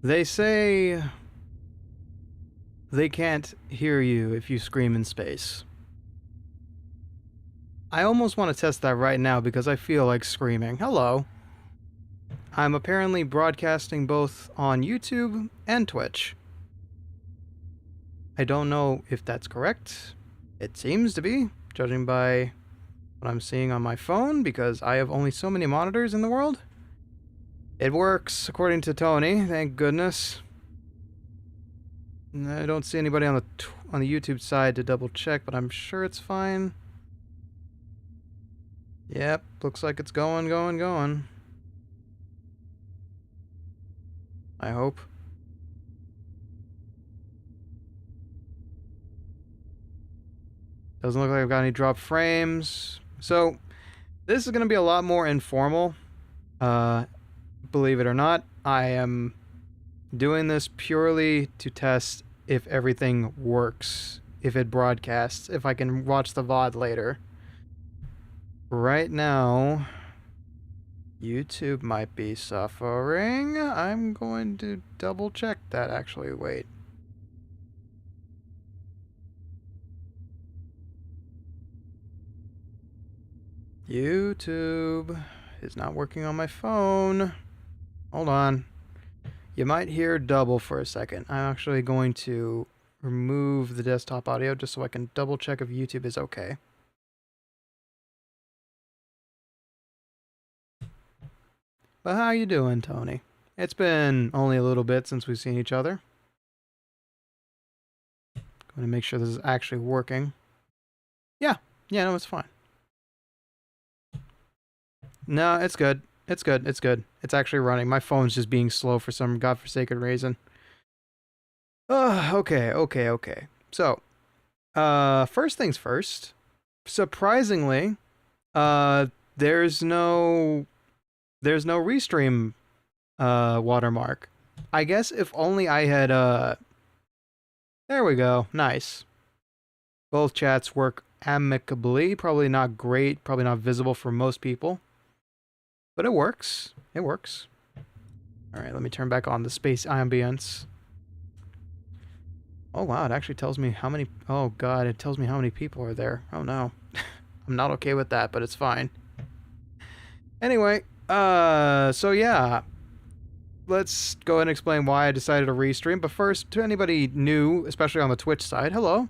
They say they can't hear you if you scream in space. I almost want to test that right now because I feel like screaming. Hello. I'm apparently broadcasting both on YouTube and Twitch. I don't know if that's correct. It seems to be, judging by what I'm seeing on my phone, because I have only so many monitors in the world. It works, according to Tony, thank goodness. I don't see anybody on the YouTube side to double check, but I'm sure it's fine. Yep, looks like it's going. I hope. Doesn't look like I've got any drop frames. So, this is going to be a lot more informal. Believe it or not, I am doing this purely to test if everything works, if it broadcasts, if I can watch the VOD later. Right now, YouTube might be suffering. I'm going to double check that, actually. Wait. YouTube is not working on my phone. Hold on. You might hear double for a second. I'm actually going to remove the desktop audio just so I can double check if YouTube is okay. But how you doing, Tony? It's been only a little bit since we've seen each other. Going to make sure this is actually working. Yeah, no, it's fine. No, it's good. It's good. It's actually running. My phone's just being slow for some godforsaken reason. Okay. So, first things first. Surprisingly, there's no Restream watermark. I guess if only I had there we go. Nice. Both chats work amicably. Probably not great, probably not visible for most people. But it works. It works. Alright, let me turn back on the space ambience. Oh wow, it actually tells me how many... Oh god, it tells me how many people are there. Oh no. I'm not okay with that, but it's fine. Anyway, so yeah. Let's go ahead and explain why I decided to restream. But first, to anybody new, especially on the Twitch side, hello.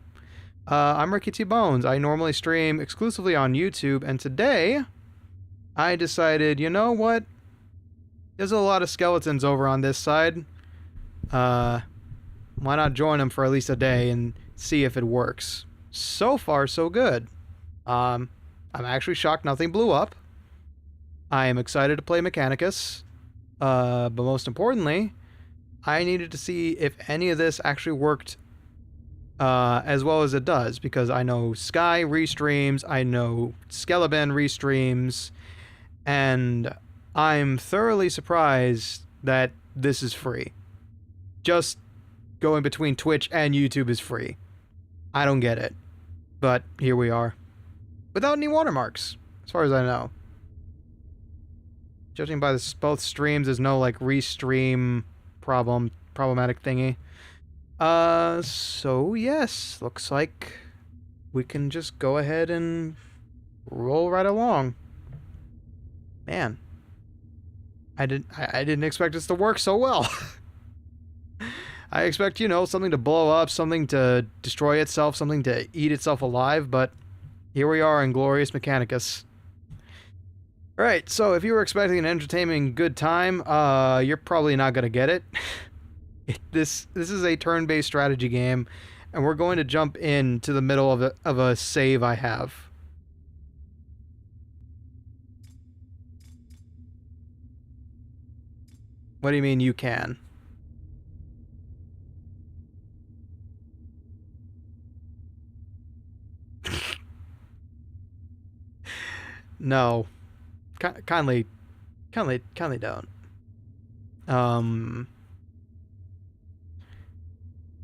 I'm Ricky T. Bones. I normally stream exclusively on YouTube, and today I decided, you know what? There's a lot of skeletons over on this side. Why not join them for at least a day and see if it works? So far, so good. I'm actually shocked nothing blew up. I am excited to play Mechanicus. But most importantly, I needed to see if any of this actually worked as well as it does, because I know Sky restreams, I know Skeleban restreams, and I'm thoroughly surprised that this is free. Just going between Twitch and YouTube is free. I don't get it. But here we are. Without any watermarks, as far as I know. Judging by both streams, there's no, like, restream problematic thingy. So yes, looks like we can just go ahead and roll right along. Man, I didn't expect this to work so well. I expect, you know, something to blow up, something to destroy itself, something to eat itself alive, but here we are in glorious Mechanicus. Alright, so if you were expecting an entertaining good time, you're probably not gonna get it. This is a turn-based strategy game, and we're going to jump into the middle of a save I have. What do you mean you can? No. Kindly don't.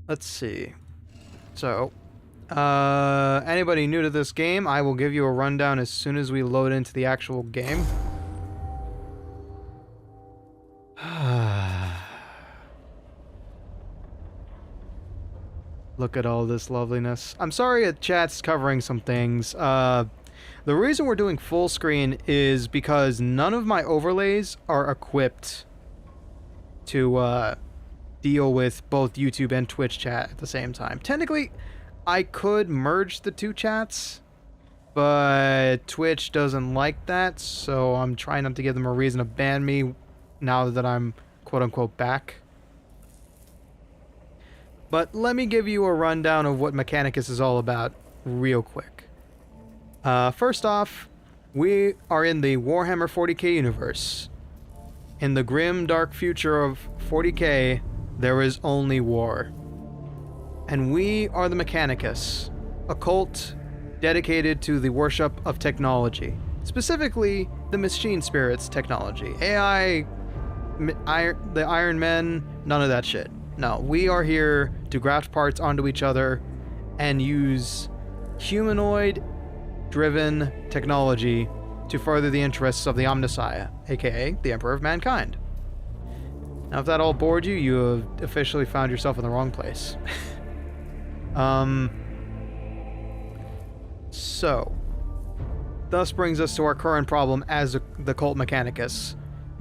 Let's see. So, anybody new to this game, I will give you a rundown as soon as we load into the actual game. Look at all this loveliness. I'm sorry chat's covering some things. The reason we're doing full screen is because none of my overlays are equipped to deal with both YouTube and Twitch chat at the same time. Technically, I could merge the two chats, but Twitch doesn't like that, so I'm trying not to give them a reason to ban me now that I'm quote-unquote back. But let me give you a rundown of what Mechanicus is all about real quick. First off, we are in the Warhammer 40k universe. In the grim, dark future of 40k, there is only war. And we are the Mechanicus, a cult dedicated to the worship of technology. Specifically, the machine spirits technology. AI, the Iron Men, none of that shit. No, we are here to graft parts onto each other and use humanoid-driven technology to further the interests of the Omnissiah, aka the Emperor of Mankind. Now, if that all bored you, you have officially found yourself in the wrong place. So, thus brings us to our current problem as the Cult Mechanicus.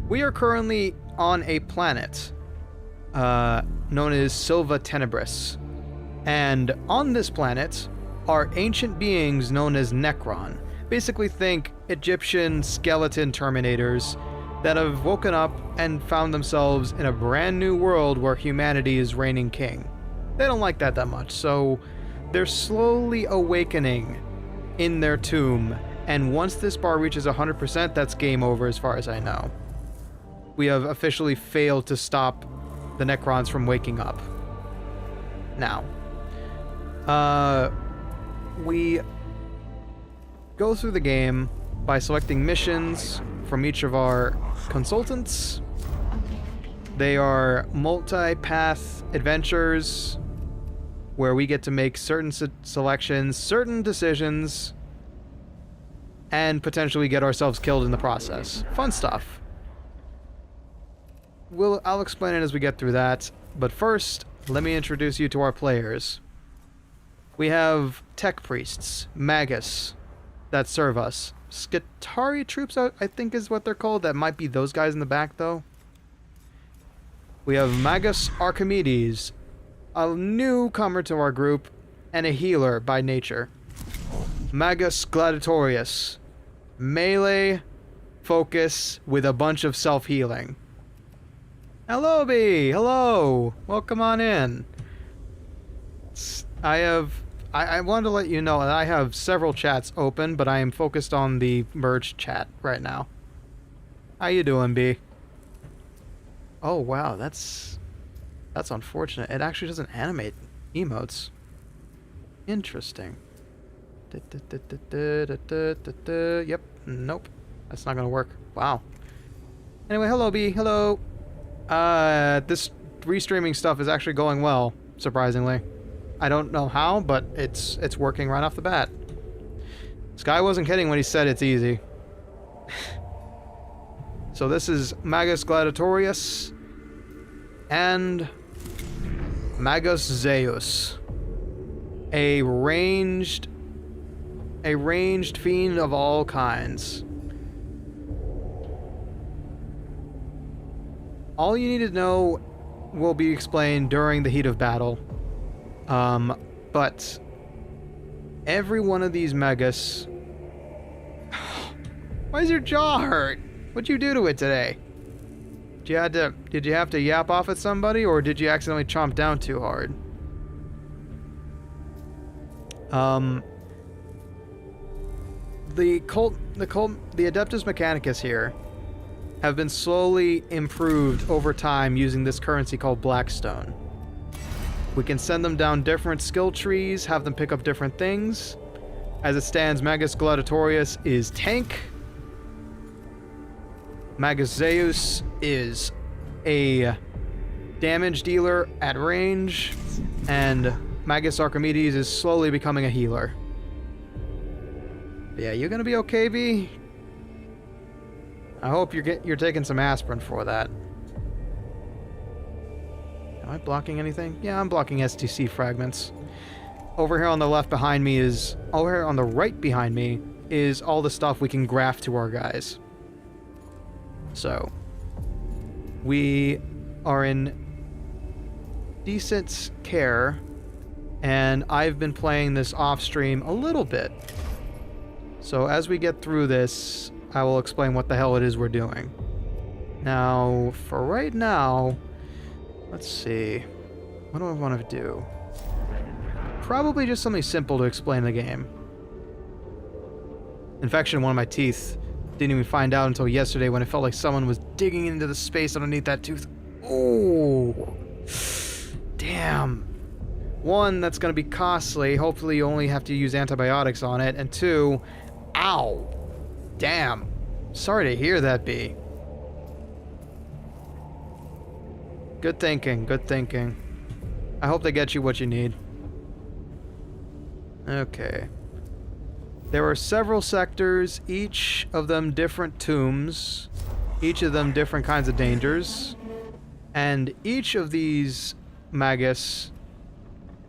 We are currently on a planet known as Silva Tenebris, and on this planet are ancient beings known as Necron. Basically think Egyptian skeleton terminators that have woken up and found themselves in a brand new world where humanity is reigning king. They don't like that much, so they're slowly awakening in their tomb, and once this bar reaches 100%, that's game over as far as I know. We have officially failed to stop the Necrons from waking up. Now, we go through the game by selecting missions from each of our consultants. They are multi-path adventures where we get to make certain selections, certain decisions, and potentially get ourselves killed in the process. Fun stuff. I'll explain it as we get through that, but first, let me introduce you to our players. We have tech priests, magus, that serve us. Skitari troops, I think is what they're called. That might be those guys in the back, though. We have Magus Archimedes, a newcomer to our group, and a healer by nature. Magus Gladiatorius, melee focus with a bunch of self-healing. Hello, B! Hello! Welcome on in. I wanted to let you know that I have several chats open, but I am focused on the merged chat right now. How you doing, B? Oh, wow, that's unfortunate. It actually doesn't animate emotes. Interesting. Yep, nope. That's not gonna work. Wow. Anyway, hello, B. Hello. This restreaming stuff is actually going well, surprisingly. I don't know how, but it's working right off the bat. Sky wasn't kidding when he said it's easy. So this is Magus Gladiatorius and Magus Zeus, a ranged fiend of all kinds. All you need to know will be explained during the heat of battle. But every one of these Magus... Why does your jaw hurt? What'd you do to it today? Did you have to yap off at somebody, or did you accidentally chomp down too hard? The Adeptus Mechanicus here have been slowly improved over time using this currency called Blackstone. We can send them down different skill trees, have them pick up different things. As it stands, Magus Gladiatorius is tank. Magus Zeus is a damage dealer at range. And Magus Archimedes is slowly becoming a healer. But yeah, you gonna be okay, V? I hope you're taking some aspirin for that. Am I blocking anything? Yeah, I'm blocking STC fragments. Over here on the left behind me is... Over here on the right behind me is all the stuff we can graft to our guys. So, we are in decent care, and I've been playing this off stream a little bit. So as we get through this, I will explain what the hell it is we're doing. Now, for right now, let's see. What do I want to do? Probably just something simple to explain the game. Infection in one of my teeth. Didn't even find out until yesterday when it felt like someone was digging into the space underneath that tooth. Oh, damn. One, that's going to be costly. Hopefully you only have to use antibiotics on it. And two, ow. Damn. Sorry to hear that, B. Good thinking, good thinking. I hope they get you what you need. Okay. There are several sectors, each of them different tombs, each of them different kinds of dangers, and each of these magus,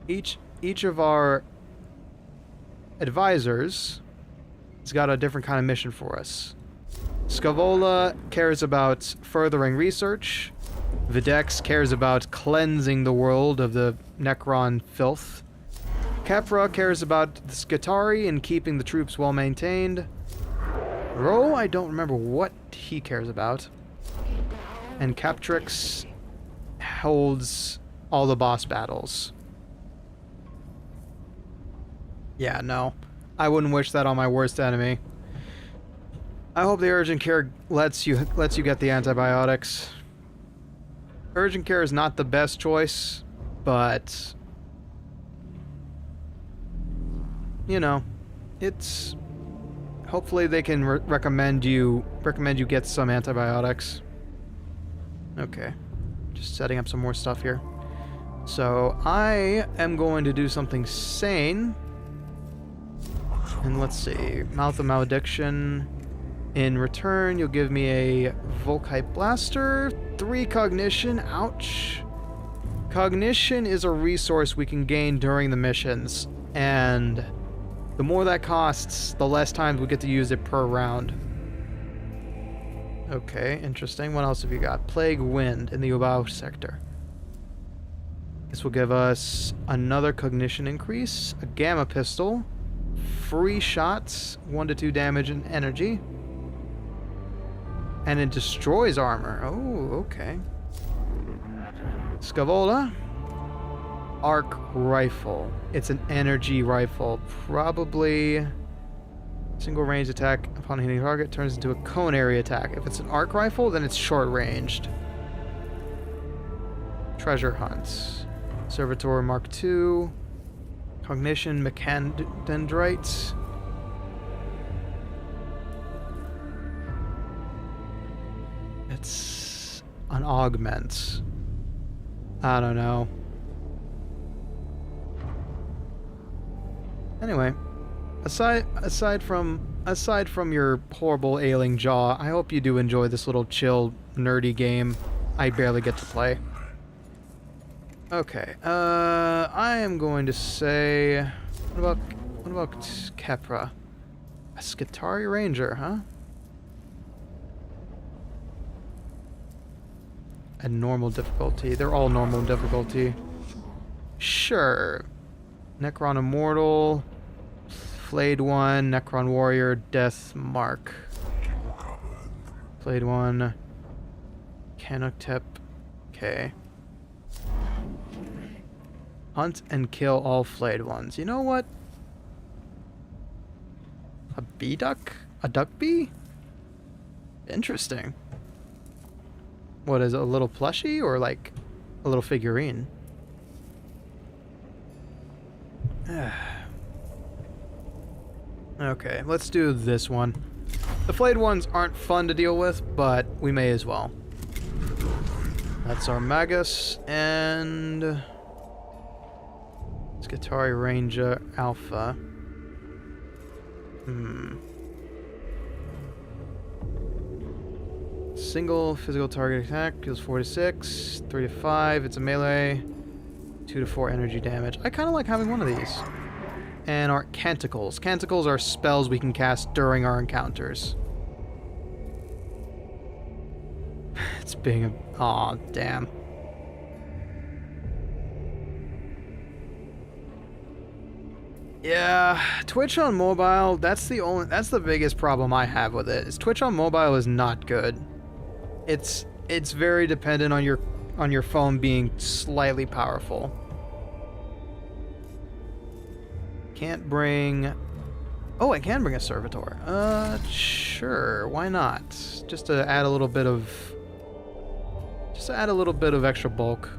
each of our advisors has got a different kind of mission for us. Scavola cares about furthering research. Videx cares about cleansing the world of the Necron filth. Kepra cares about the Skitari and keeping the troops well maintained. Ro, I don't remember what he cares about. And Captrix holds all the boss battles. Yeah, no. I wouldn't wish that on my worst enemy. I hope the urgent care lets you get the antibiotics. Urgent care is not the best choice, but you know, it's hopefully they can recommend you get some antibiotics. Okay, just setting up some more stuff here. So I am going to do something sane, and let's see, Mouth of Malediction. In return, you'll give me a Volkite Blaster, 3 Cognition, ouch. Cognition is a resource we can gain during the missions, and the more that costs, the less times we get to use it per round. Okay, interesting. What else have you got? Plague Wind in the Ubao sector. This will give us another Cognition increase, a Gamma Pistol, free shots, 1 to 2 damage and energy. And it destroys armor. Oh, okay. Scavola. Arc rifle. It's an energy rifle. Probably single range attack upon hitting target turns into a cone area attack. If it's an arc rifle, then it's short ranged. Treasure hunts. Servitor Mark II. Cognition Mechadendrite. It's an augment. I don't know. Anyway, aside from your horrible ailing jaw, I hope you do enjoy this little chill, nerdy game I barely get to play. Okay, I am going to say, what about Kepra? A Skitari Ranger, huh? At normal difficulty. They're all normal difficulty. Sure. Necron Immortal. Flayed One. Necron Warrior. Death Mark. Flayed One. Canoctep. Okay. Hunt and kill all flayed ones. You know what? A bee duck? A duck bee? Interesting. What is it, a little plushie or like a little figurine? Okay, let's do this one. The flayed ones aren't fun to deal with, but we may as well. That's our Magus and Skitari Ranger Alpha. single physical target attack, deals 4 to 6, 3 to 5, it's a melee, 2 to 4 energy damage. I kind of like having one of these. And our canticles. Canticles are spells we can cast during our encounters. It's being a... Aw, damn. Yeah, Twitch on mobile, that's the biggest problem I have with it. Is Twitch on mobile is not good. It's very dependent on your phone being slightly powerful. Can't bring... Oh, I can bring a servitor. Sure, why not? Just to add a little bit of extra bulk.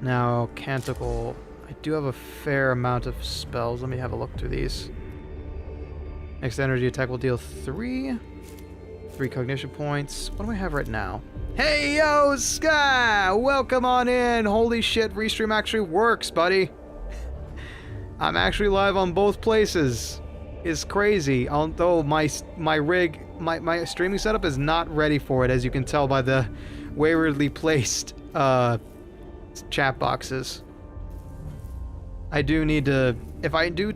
Now, Canticle. I do have a fair amount of spells. Let me have a look through these. Next energy attack will deal 3 cognition points. What do I have right now? Hey, yo, Sky! Welcome on in! Holy shit, Restream actually works, buddy. I'm actually live on both places. It's crazy. Although my streaming setup is not ready for it, as you can tell by the waywardly placed chat boxes. I do need to, if I do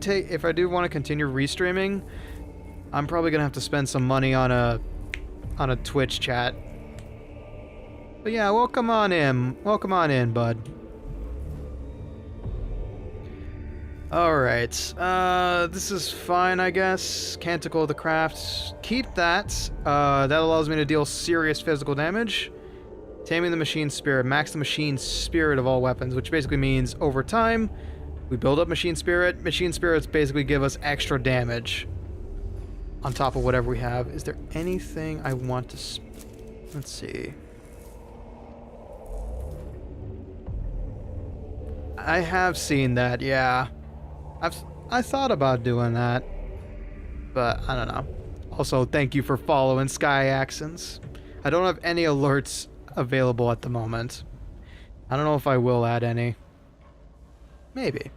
want to continue restreaming, I'm probably gonna have to spend some money on a Twitch chat. But yeah, welcome on in, bud. Alright, this is fine, I guess. Canticle of the Craft. Keep that. That allows me to deal serious physical damage. Taming the Machine Spirit. Max the Machine Spirit of all weapons, which basically means over time, we build up Machine Spirit. Machine Spirits basically give us extra damage on top of whatever we have. Is there anything I want to... Let's see. I have seen that, yeah. I thought about doing that, but I don't know. Also, thank you for following Sky Accents. I don't have any alerts available at the moment. I don't know if I will add any. Maybe,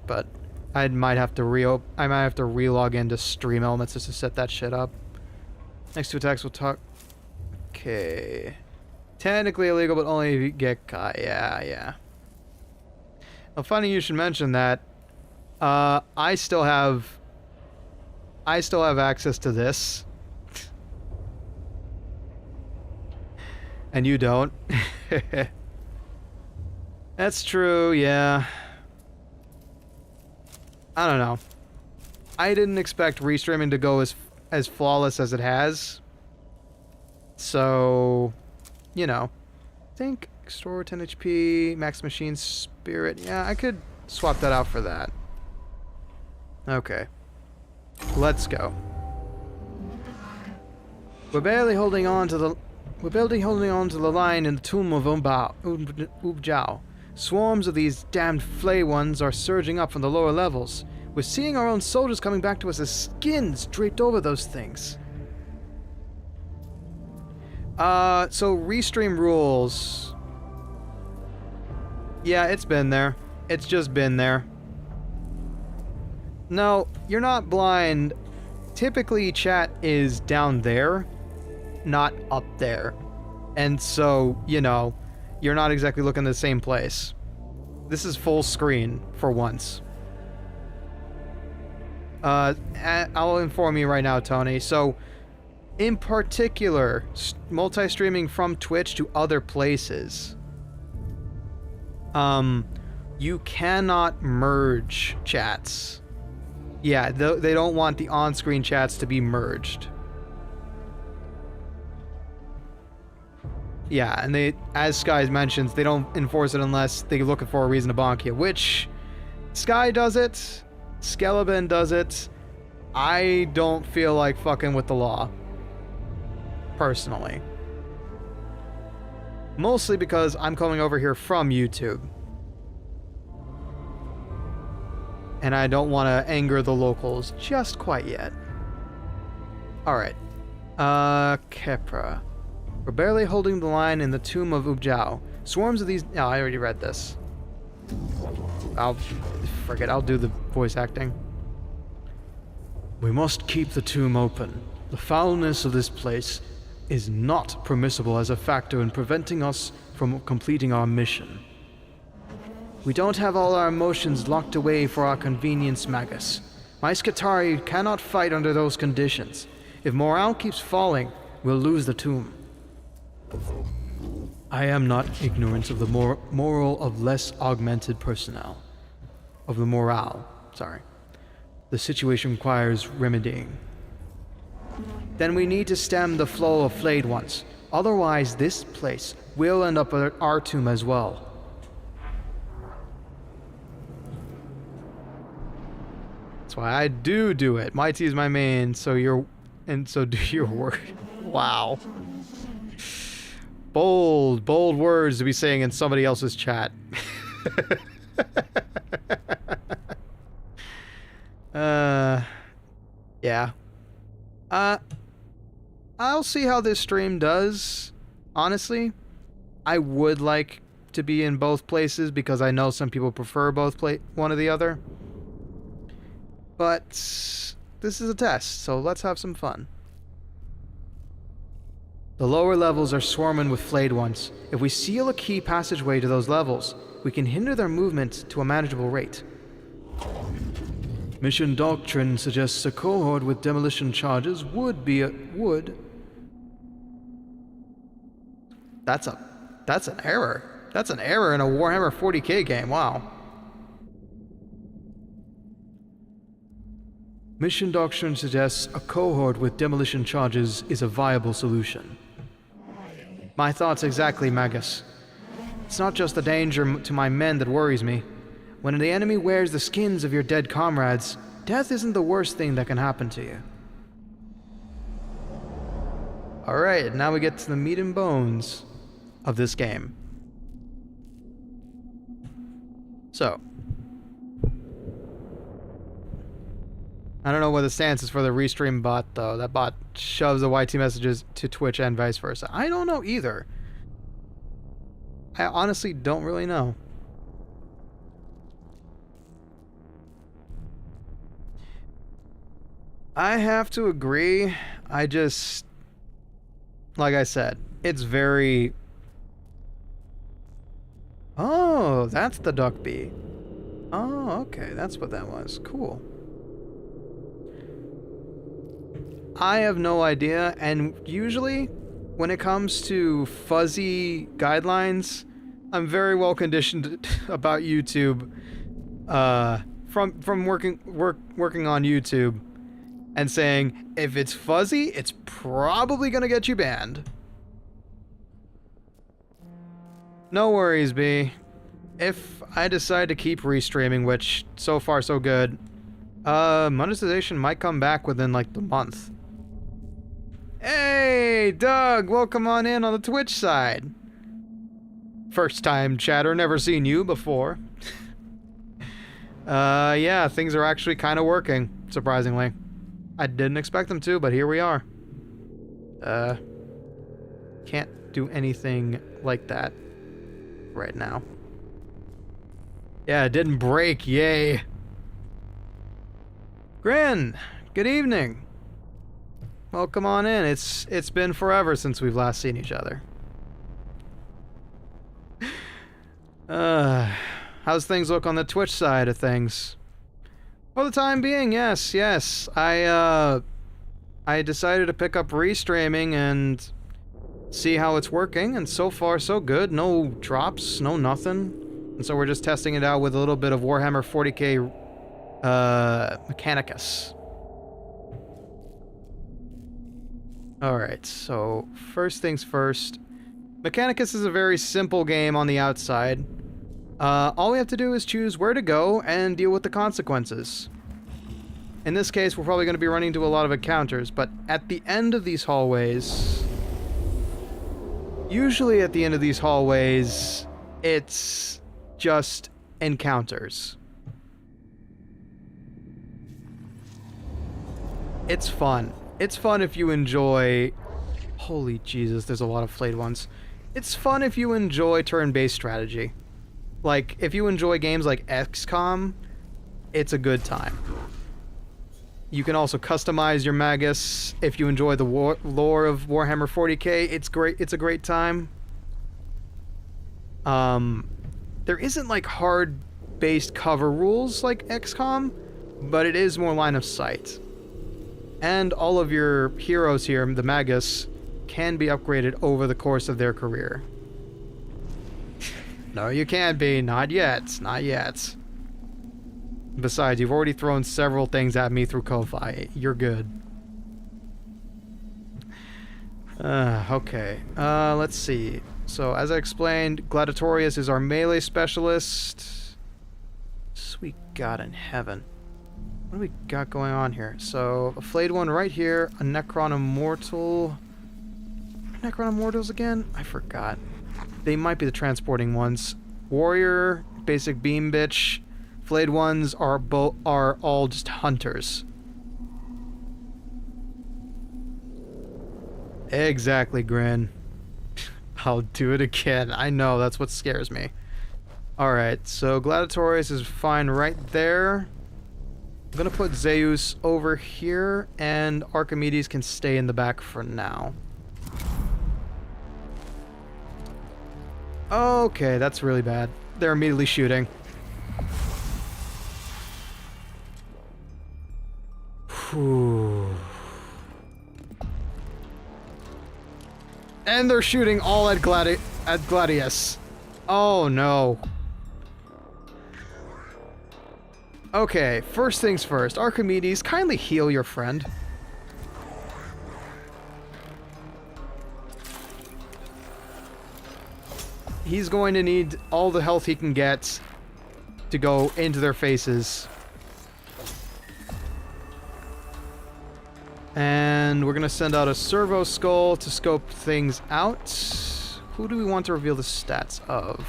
but I might have to relog into Stream Elements just to set that shit up. Next two attacks we'll talk. Okay. Technically illegal, but only if you get caught. Yeah. Well, funny you should mention that. I still have access to this. And you don't. That's true, yeah. I don't know. I didn't expect restreaming to go as flawless as it has. So, you know. I think store 10 HP, max machine spirit. Yeah, I could swap that out for that. Okay. Let's go. We're barely holding on to the line in the tomb of Ubjao. Swarms of these damned flay ones are surging up from the lower levels. We're seeing our own soldiers coming back to us as skins draped over those things. So Restream rules. Yeah, it's been there. It's just been there. No, you're not blind. Typically, chat is down there, not up there. And so, you know, you're not exactly looking at the same place. This is full screen for once. I'll inform you right now, Tony. So, in particular, multi-streaming from Twitch to other places, you cannot merge chats. Yeah, they don't want the on-screen chats to be merged. Yeah, and they, as Sky mentions, they don't enforce it unless they're looking for a reason to bonk you, which Sky does it, Skeleton does it. I don't feel like fucking with the law. Personally. Mostly because I'm coming over here from YouTube. And I don't want to anger the locals just quite yet. Alright. Kepra. We're barely holding the line in the tomb of Ubjao. Swarms of these... Oh, I already read this. I'll do the voice acting. We must keep the tomb open. The foulness of this place is not permissible as a factor in preventing us from completing our mission. We don't have all our emotions locked away for our convenience, Magus. My Skitarii cannot fight under those conditions. If morale keeps falling, we'll lose the tomb. I am not ignorant of the moral of less augmented personnel. Of the morale, sorry. The situation requires remedying. Then we need to stem the flow of flayed ones. Otherwise, this place will end up at our tomb as well. That's why I do it. My T is my main, so so do your work. Wow. Bold words to be saying in somebody else's chat. Yeah. I'll see how this stream does. Honestly, I would like to be in both places because I know some people prefer one or the other. But this is a test, so let's have some fun. The lower levels are swarming with flayed ones. If we seal a key passageway to those levels, we can hinder their movement to a manageable rate. Mission doctrine suggests a cohort with demolition charges would be That's an error. That's an error in a Warhammer 40k game, wow. Mission doctrine suggests a cohort with demolition charges is a viable solution. My thoughts exactly, Magus. It's not just the danger to my men that worries me. When the enemy wears the skins of your dead comrades, death isn't the worst thing that can happen to you. Alright, now we get to the meat and bones of this game. So, I don't know what the stance is for the Restream bot, though. That bot shoves the YT messages to Twitch and vice versa. I don't know either. I honestly don't really know. I have to agree. Like I said, it's very... Oh, that's the duck bee. Oh, okay, that's what that was. Cool. I have no idea, and usually, when it comes to fuzzy guidelines, I'm very well conditioned about YouTube, from working on YouTube, and saying, if it's fuzzy, it's probably gonna get you banned. No worries, B. If I decide to keep restreaming, which so far so good, monetization might come back within like the month. Hey, Doug, welcome on in on the Twitch side. First time chatter, never seen you before. Yeah, things are actually kind of working, surprisingly. I didn't expect them to, but here we are. Can't do anything like that right now. Yeah, it didn't break, yay. Grin, good evening. Welcome on in. It's been forever since we've last seen each other. How's things look on the Twitch side of things? For the time being, yes. I decided to pick up restreaming and see how it's working, and so far so good. No drops, no nothing. And so we're just testing it out with a little bit of Warhammer 40k Mechanicus. Alright, so first things first. Mechanicus is a very simple game on the outside. All we have to do is choose where to go and deal with the consequences. In this case, we're probably going to be running into a lot of encounters, but at the end of these hallways... Usually at the end of these hallways, it's just encounters. It's fun. It's fun if you enjoy... Holy Jesus, there's a lot of flayed ones. It's fun if you enjoy turn-based strategy. Like, if you enjoy games like XCOM, it's a good time. You can also customize your Magus if you enjoy the lore of Warhammer 40k. It's great. It's a great time. There isn't like hard-based cover rules like XCOM, but it is more line of sight. And all of your heroes here, the Magus, can be upgraded over the course of their career. No, you can't be. Not yet. Not yet. Besides, you've already thrown several things at me through Ko-Fi. You're good. Okay. Let's see. So, as I explained, Gladiatorius is our melee specialist. Sweet God in heaven. What do we got going on here? So, a flayed one right here. A Necron Immortal. Necron Immortals again? I forgot. They might be the transporting ones. Warrior, basic beam bitch. Flayed ones are all just hunters. Exactly, Grin. I'll do it again. I know, that's what scares me. Alright, so Gladiatorius is fine right there. I'm gonna put Zeus over here, and Archimedes can stay in the back for now. Okay, that's really bad. They're immediately shooting. Whew. And they're shooting all at Gladius. Oh no. Okay, first things first. Archimedes, kindly heal your friend. He's going to need all the health he can get to go into their faces. And we're going to send out a servo skull to scope things out. Who do we want to reveal the stats of?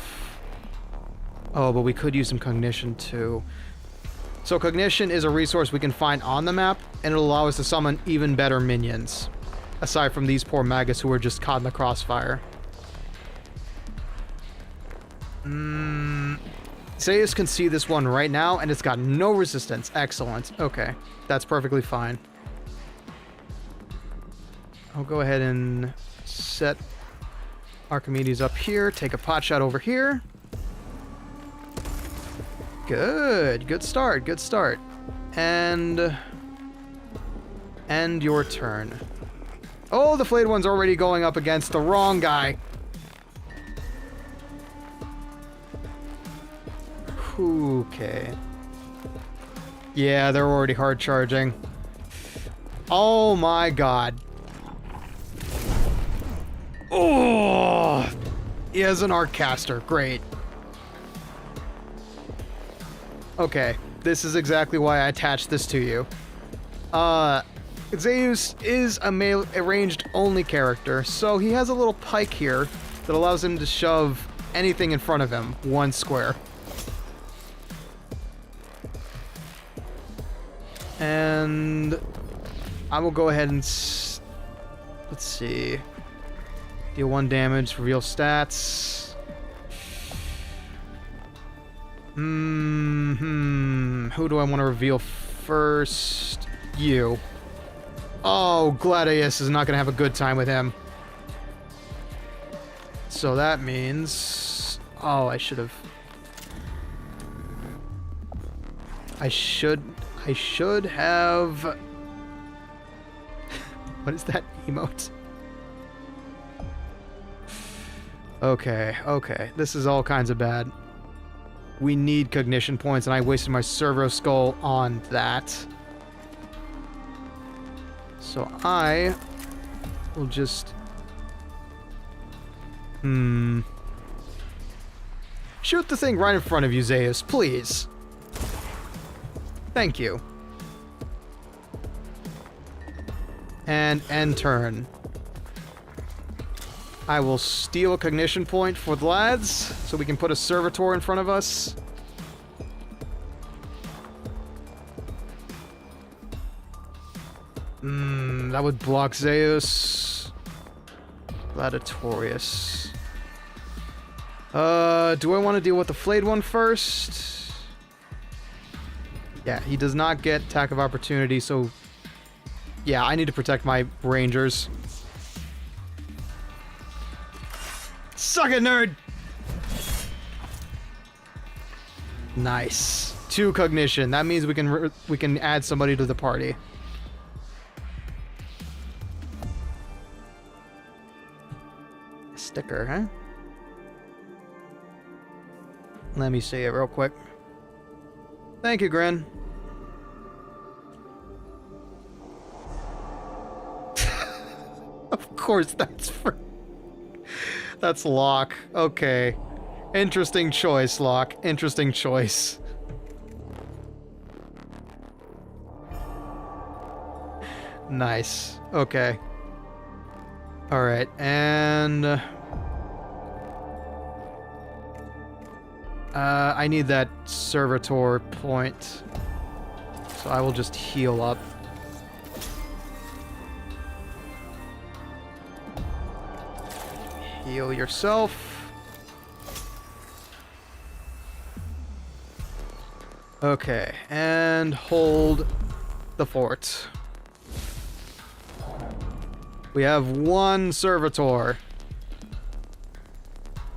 Oh, but we could use some cognition too. So cognition is a resource we can find on the map, and it'll allow us to summon even better minions. Aside from these poor Magus who are just caught in the crossfire. Zeus can see this one right now, and it's got no resistance. Excellent. Okay, that's perfectly fine. I'll go ahead and set Archimedes up here. Take a pot shot over here. Good. Good start. Good start. And end your turn. Oh, the flayed one's already going up against the wrong guy. Okay. Yeah, they're already hard charging. Oh my god. Oh! He has an arc caster. Great. Okay. This is exactly why I attached this to you. Zeus is a ranged only character, so he has a little pike here that allows him to shove anything in front of him, one square. And I will go ahead and let's see. Deal 1 damage, reveal stats. Who do I want to reveal first? You. Oh, Gladius is not going to have a good time with him. So that means... Oh, I should have... I should have... What is that emote? Okay, okay. This is all kinds of bad. We need cognition points, and I wasted my servo skull on that. So I will just... Shoot the thing right in front of you, Zeus, please. Thank you. And end turn. I will steal a cognition point for the lads, so we can put a servitor in front of us. That would block Zeus. Gladiatorius. Do I want to deal with the flayed one first? Yeah, he does not get attack of opportunity, so... Yeah, I need to protect my rangers. Suck it, nerd! Nice. 2 cognition. That means we can add somebody to the party. Sticker, huh? Let me see it real quick. Thank you, Grin. Of course, that's Locke. Okay. Interesting choice, Locke. Interesting choice. Nice. Okay. Alright, and... I need that servitor point. So I will just heal up. Heal yourself. Okay, and hold the fort. We have 1 servitor.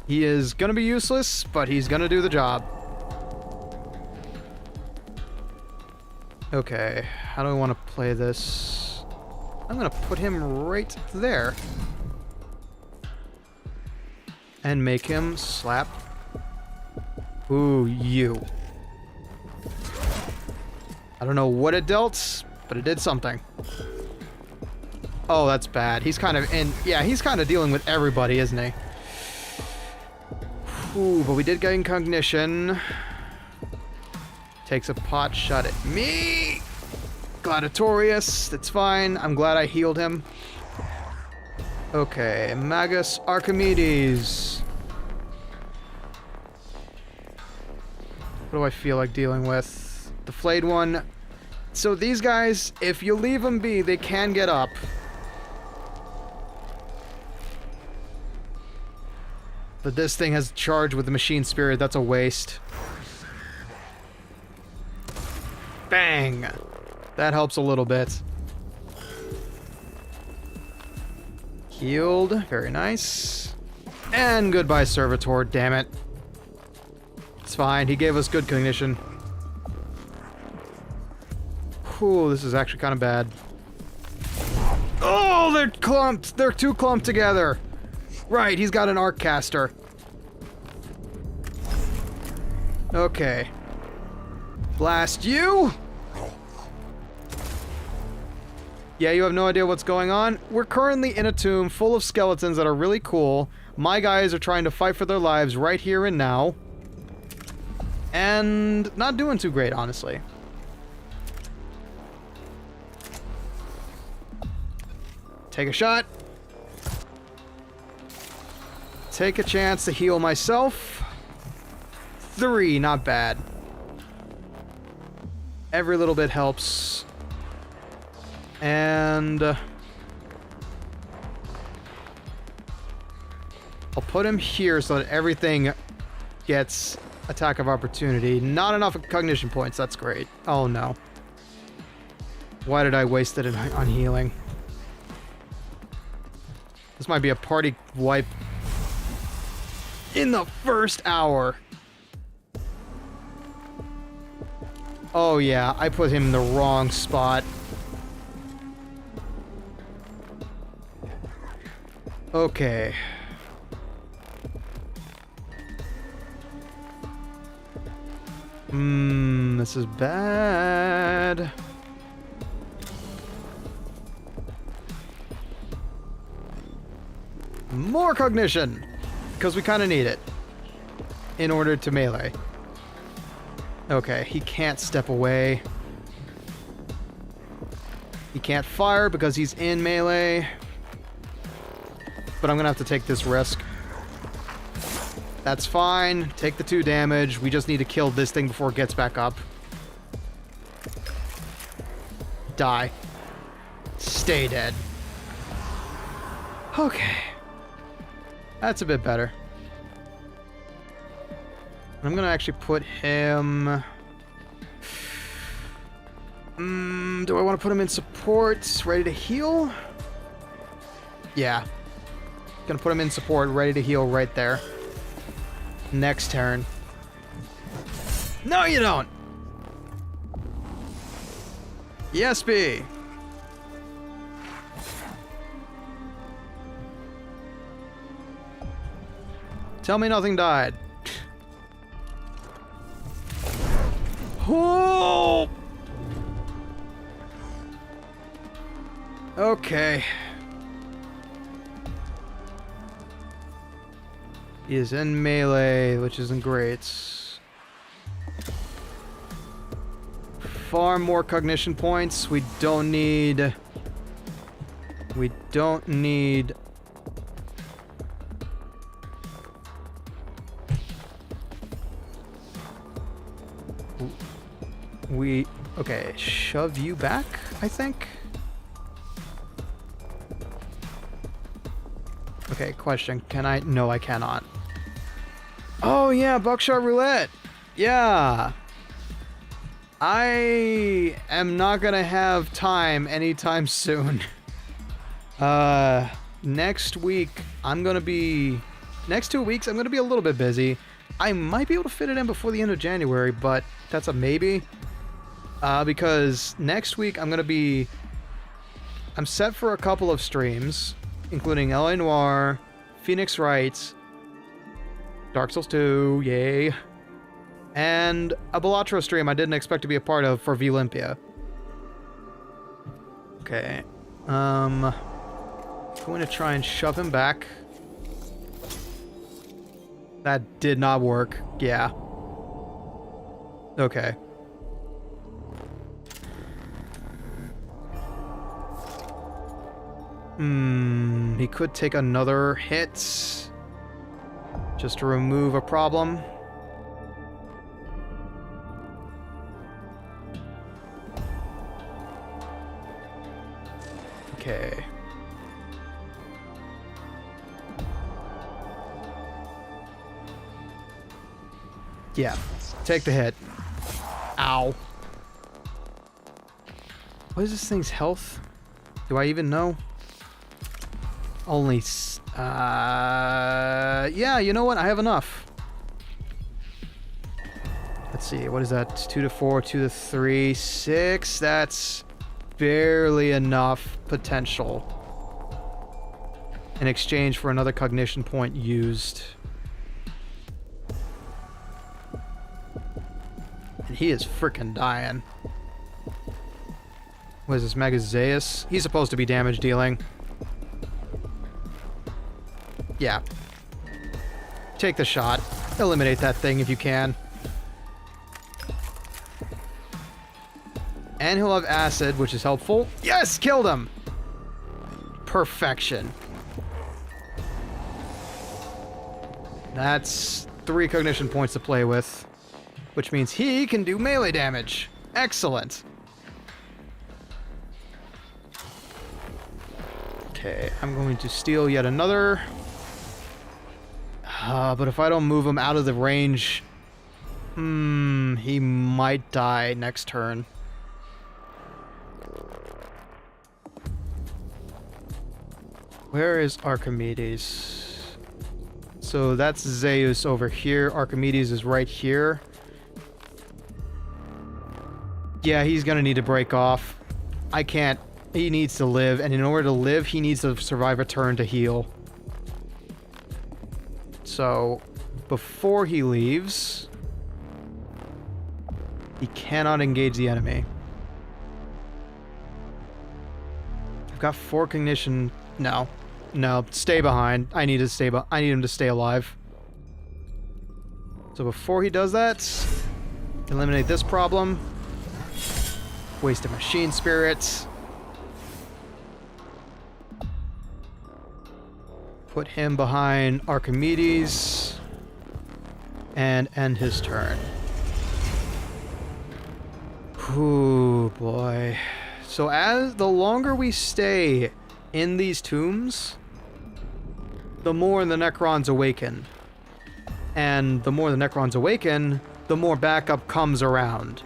He is gonna be useless, but he's gonna do the job. Okay, how do I want to play this? I'm gonna put him right there. And make him slap. Ooh, you. I don't know what it dealt, but it did something. Oh, that's bad. He's kind of in... Yeah, he's kind of dealing with everybody, isn't he? Ooh, but we did get incognition. Takes a pot shot at me. Gladiatorius. That's fine. I'm glad I healed him. Okay, Magus Archimedes. What do I feel like dealing with? The flayed one. So these guys, if you leave them be, they can get up. But this thing has charge with the machine spirit. That's a waste. Bang! That helps a little bit. Healed. Very nice. And goodbye, Servitor. Damn it. It's fine. He gave us good cognition. Whew, this is actually kind of bad. Oh, they're clumped! They're too clumped together! Right, he's got an arc caster. Okay. Blast you! Yeah, you have no idea what's going on? We're currently in a tomb full of skeletons that are really cool. My guys are trying to fight for their lives right here and now. And not doing too great, honestly. Take a shot. Take a chance to heal myself. 3, not bad. Every little bit helps. And... I'll put him here so that everything gets attack of opportunity. Not enough cognition points, that's great. Oh no. Why did I waste it on healing? This might be a party wipe. In the first hour. Oh yeah, I put him in the wrong spot. Okay. This is bad. More cognition! Because we kind of need it. In order to melee. Okay, he can't step away. He can't fire because he's in melee. But I'm gonna have to take this risk. That's fine. Take the 2 damage. We just need to kill this thing before it gets back up. Die. Stay dead. Okay. That's a bit better. I'm gonna actually put him... Do I want to put him in support, ready to heal? Yeah. Gonna put him in support, ready to heal right there. Next turn. No, you don't! Yes, B! Tell me nothing died. Oh! Okay. He is in melee, which isn't great. Far more cognition points. We don't need... We don't need... Okay, shove you back, I think? Okay, question. Can I... No, I cannot. Oh, yeah, buckshot roulette! Yeah! I am not gonna have time anytime soon. Next week, I'm gonna be... Next 2 weeks, I'm gonna be a little bit busy. I might be able to fit it in before the end of January, but that's a maybe. Because next week, I'm set for a couple of streams, including LA Noire, Phoenix Wright, Dark Souls 2, yay, and a Balatro stream I didn't expect to be a part of for Vylimpia. Okay, going to try and shove him back. That did not work, yeah. Okay. He could take another hit just to remove a problem. Okay. Yeah, take the hit. Ow. What is this thing's health? Do I even know? Only, yeah, you know what? I have enough. Let's see, what is that? 2 to 4, 2 to 3, 6. That's barely enough potential in exchange for another cognition point used. And he is freaking dying. What is this, Magazeus? He's supposed to be damage dealing. Yeah. Take the shot. Eliminate that thing if you can. And he'll have acid, which is helpful. Yes! Killed him! Perfection. That's 3 cognition points to play with, which means he can do melee damage. Excellent. Okay, I'm going to steal yet another. But if I don't move him out of the range, he might die next turn. Where is Archimedes? So that's Zeus over here. Archimedes is right here. Yeah, he's gonna need to break off. I can't. He needs to live, and in order to live, he needs to survive a turn to heal. So, before he leaves, he cannot engage the enemy. I've got 4 cognition. No. No, stay behind. I need him to stay alive. So before he does that, eliminate this problem. Waste a machine spirit. Put him behind Archimedes. And end his turn. Ooh, boy. So as the longer we stay in these tombs, the more the Necrons awaken. And the more the Necrons awaken, the more backup comes around.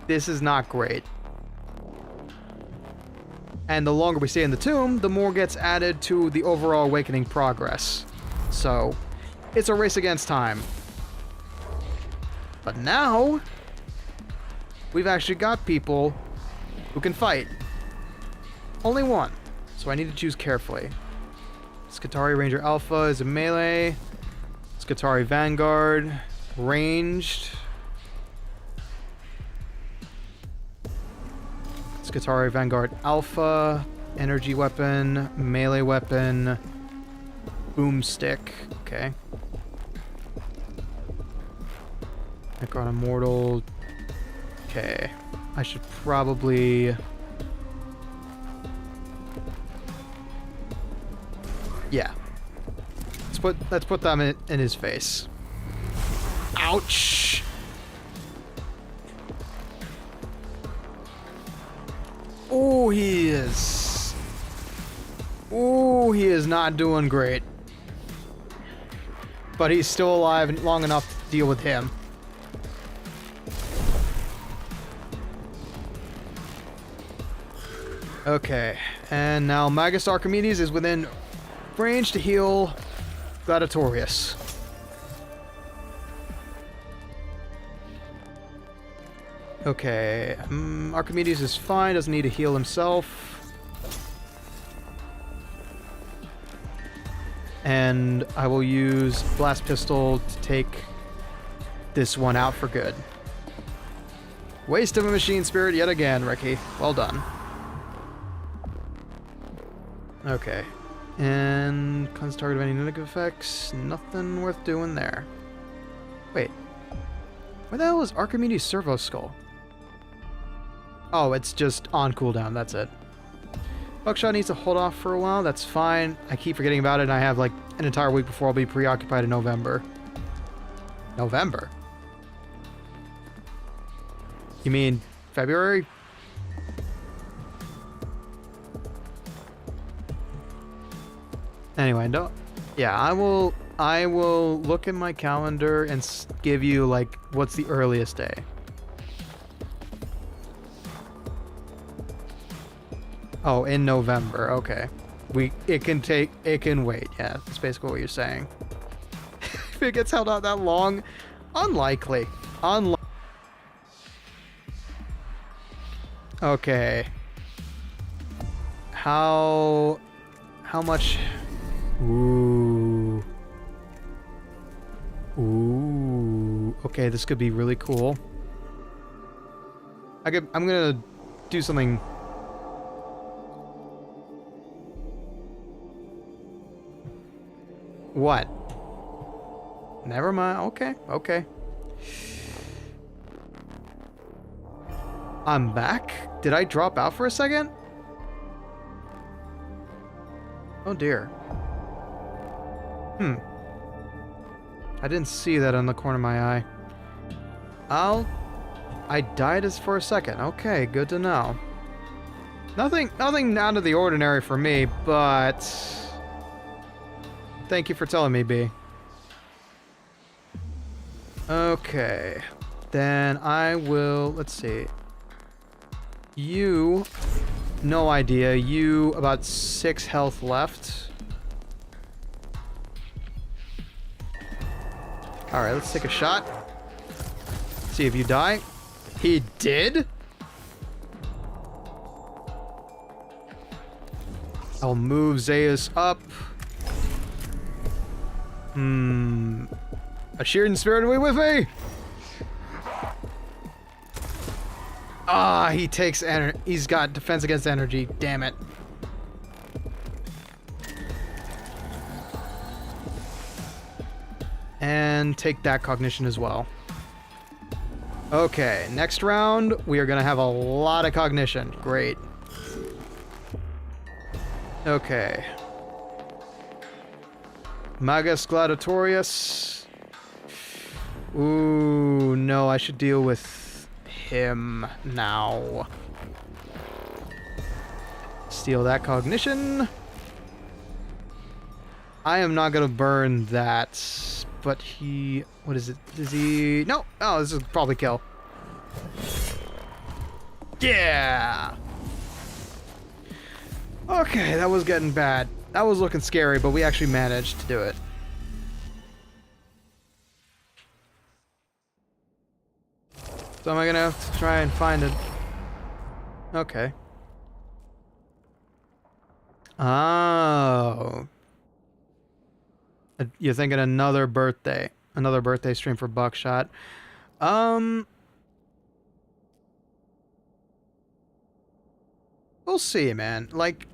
This is not great. And the longer we stay in the tomb, the more gets added to the overall awakening progress. So, it's a race against time. But now, we've actually got people who can fight. Only one, so I need to choose carefully. Skitarii Ranger Alpha is a melee. Skitarii Vanguard, ranged. Skitarii Vanguard Alpha, energy weapon, melee weapon, boomstick. Okay. Necron Immortal. Okay. I should probably... Yeah. Let's put them in his face. Ouch! Oh, he is. Oh, he is not doing great. But he's still alive and long enough to deal with him. Okay, and now Magus Archimedes is within range to heal Gladiatorius. Okay, Archimedes is fine, doesn't need to heal himself. And I will use Blast Pistol to take this one out for good. Waste of a machine spirit yet again, Ricky. Well done. Okay. And cleanse target of any negative effects. Nothing worth doing there. Wait. Where the hell is Archimedes' Servo Skull? Oh, it's just on cooldown, that's it. Buckshot needs to hold off for a while, that's fine. I keep forgetting about it, and I have like an entire week before I'll be preoccupied in November. November? You mean February? Anyway, no. Yeah, I will look in my calendar and give you like what's the earliest day. Oh, in November. Okay. It can wait. Yeah, that's basically what you're saying. If it gets held out that long, unlikely. Okay. How much? Ooh. Okay, this could be really cool. I'm gonna do something. What? Never mind. Okay. I'm back? Did I drop out for a second? Oh dear. I didn't see that on the corner of my eye. I died for a second. Okay, good to know. Nothing out of the ordinary for me, but thank you for telling me, B. Okay. Then I will, let's see. You, no idea. You, about 6 health left. Alright, let's take a shot. See if you die. He did? I'll move Zeus up. A Sheeran Spirit away with me! Ah, he takes energy. He's got defense against energy. Damn it. And take that cognition as well. Okay, next round, we are going to have a lot of cognition. Great. Okay. Magus Gladiatorius. Ooh, no, I should deal with him now. Steal that cognition. I am not going to burn that. But he... What is it? Is he... No! Oh, this is probably kill. Yeah! Okay, that was getting bad. That was looking scary, but we actually managed to do it. So am I gonna have to try and find it? Okay. Oh. You're thinking another birthday stream for Buckshot. We'll see, man. Like,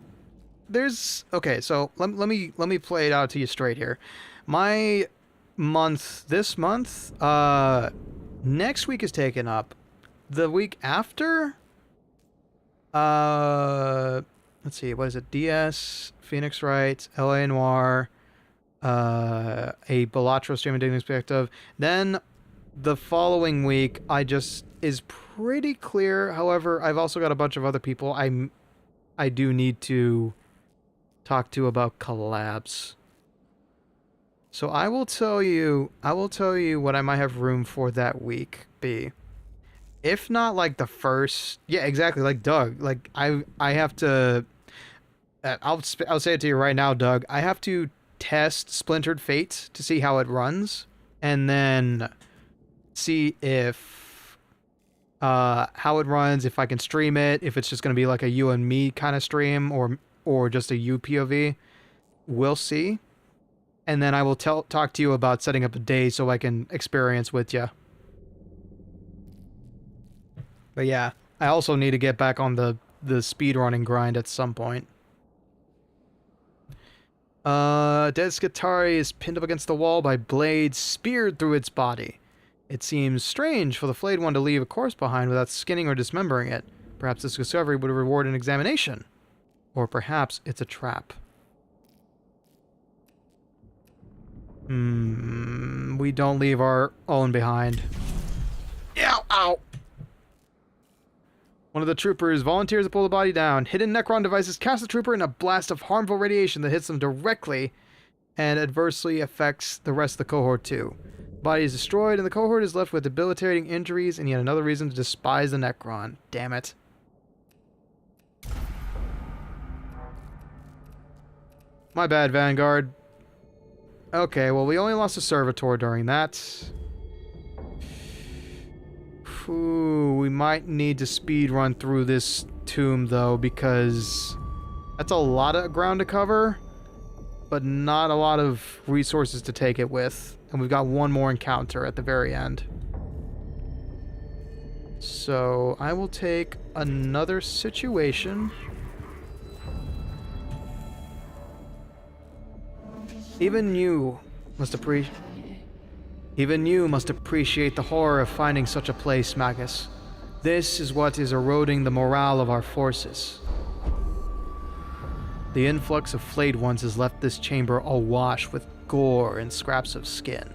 there's okay. So let me play it out to you straight here. My month, this month, next week is taken up. The week after, let's see, what is it? DS, Phoenix Wright, LA Noir, a Balatro stream and digging perspective. Then the following week, is pretty clear. However, I've also got a bunch of other people I do need to talk to about collabs. So I will tell you what I might have room for that week be. If not like the first, yeah, exactly, like Doug. Like I have to I'll say it to you right now, Doug. I have to test Splintered Fate to see how it runs, and then see if how it runs, if I can stream it, if it's just going to be like a you and me kind of stream, or just a you POV. We'll see. And then I will talk to you about setting up a day so I can experience with you. But yeah, I also need to get back on the speedrunning grind at some point. Dead Skitari is pinned up against the wall by blades speared through its body. It seems strange for the flayed one to leave a corpse behind without skinning or dismembering it. Perhaps this discovery would reward an examination. Or perhaps it's a trap. We don't leave our own behind. Ow, ow! One of the troopers volunteers to pull the body down. Hidden Necron devices cast the trooper in a blast of harmful radiation that hits them directly and adversely affects the rest of the cohort too. The body is destroyed and the cohort is left with debilitating injuries and yet another reason to despise the Necron. Damn it. My bad, Vanguard. Okay, well, we only lost a servitor during that. Ooh, we might need to speed run through this tomb, though, because that's a lot of ground to cover, but not a lot of resources to take it with. And we've got one more encounter at the very end. So I will take another situation. Even you must appreciate the horror of finding such a place, Magus. This is what is eroding the morale of our forces. The influx of flayed ones has left this chamber awash with gore and scraps of skin.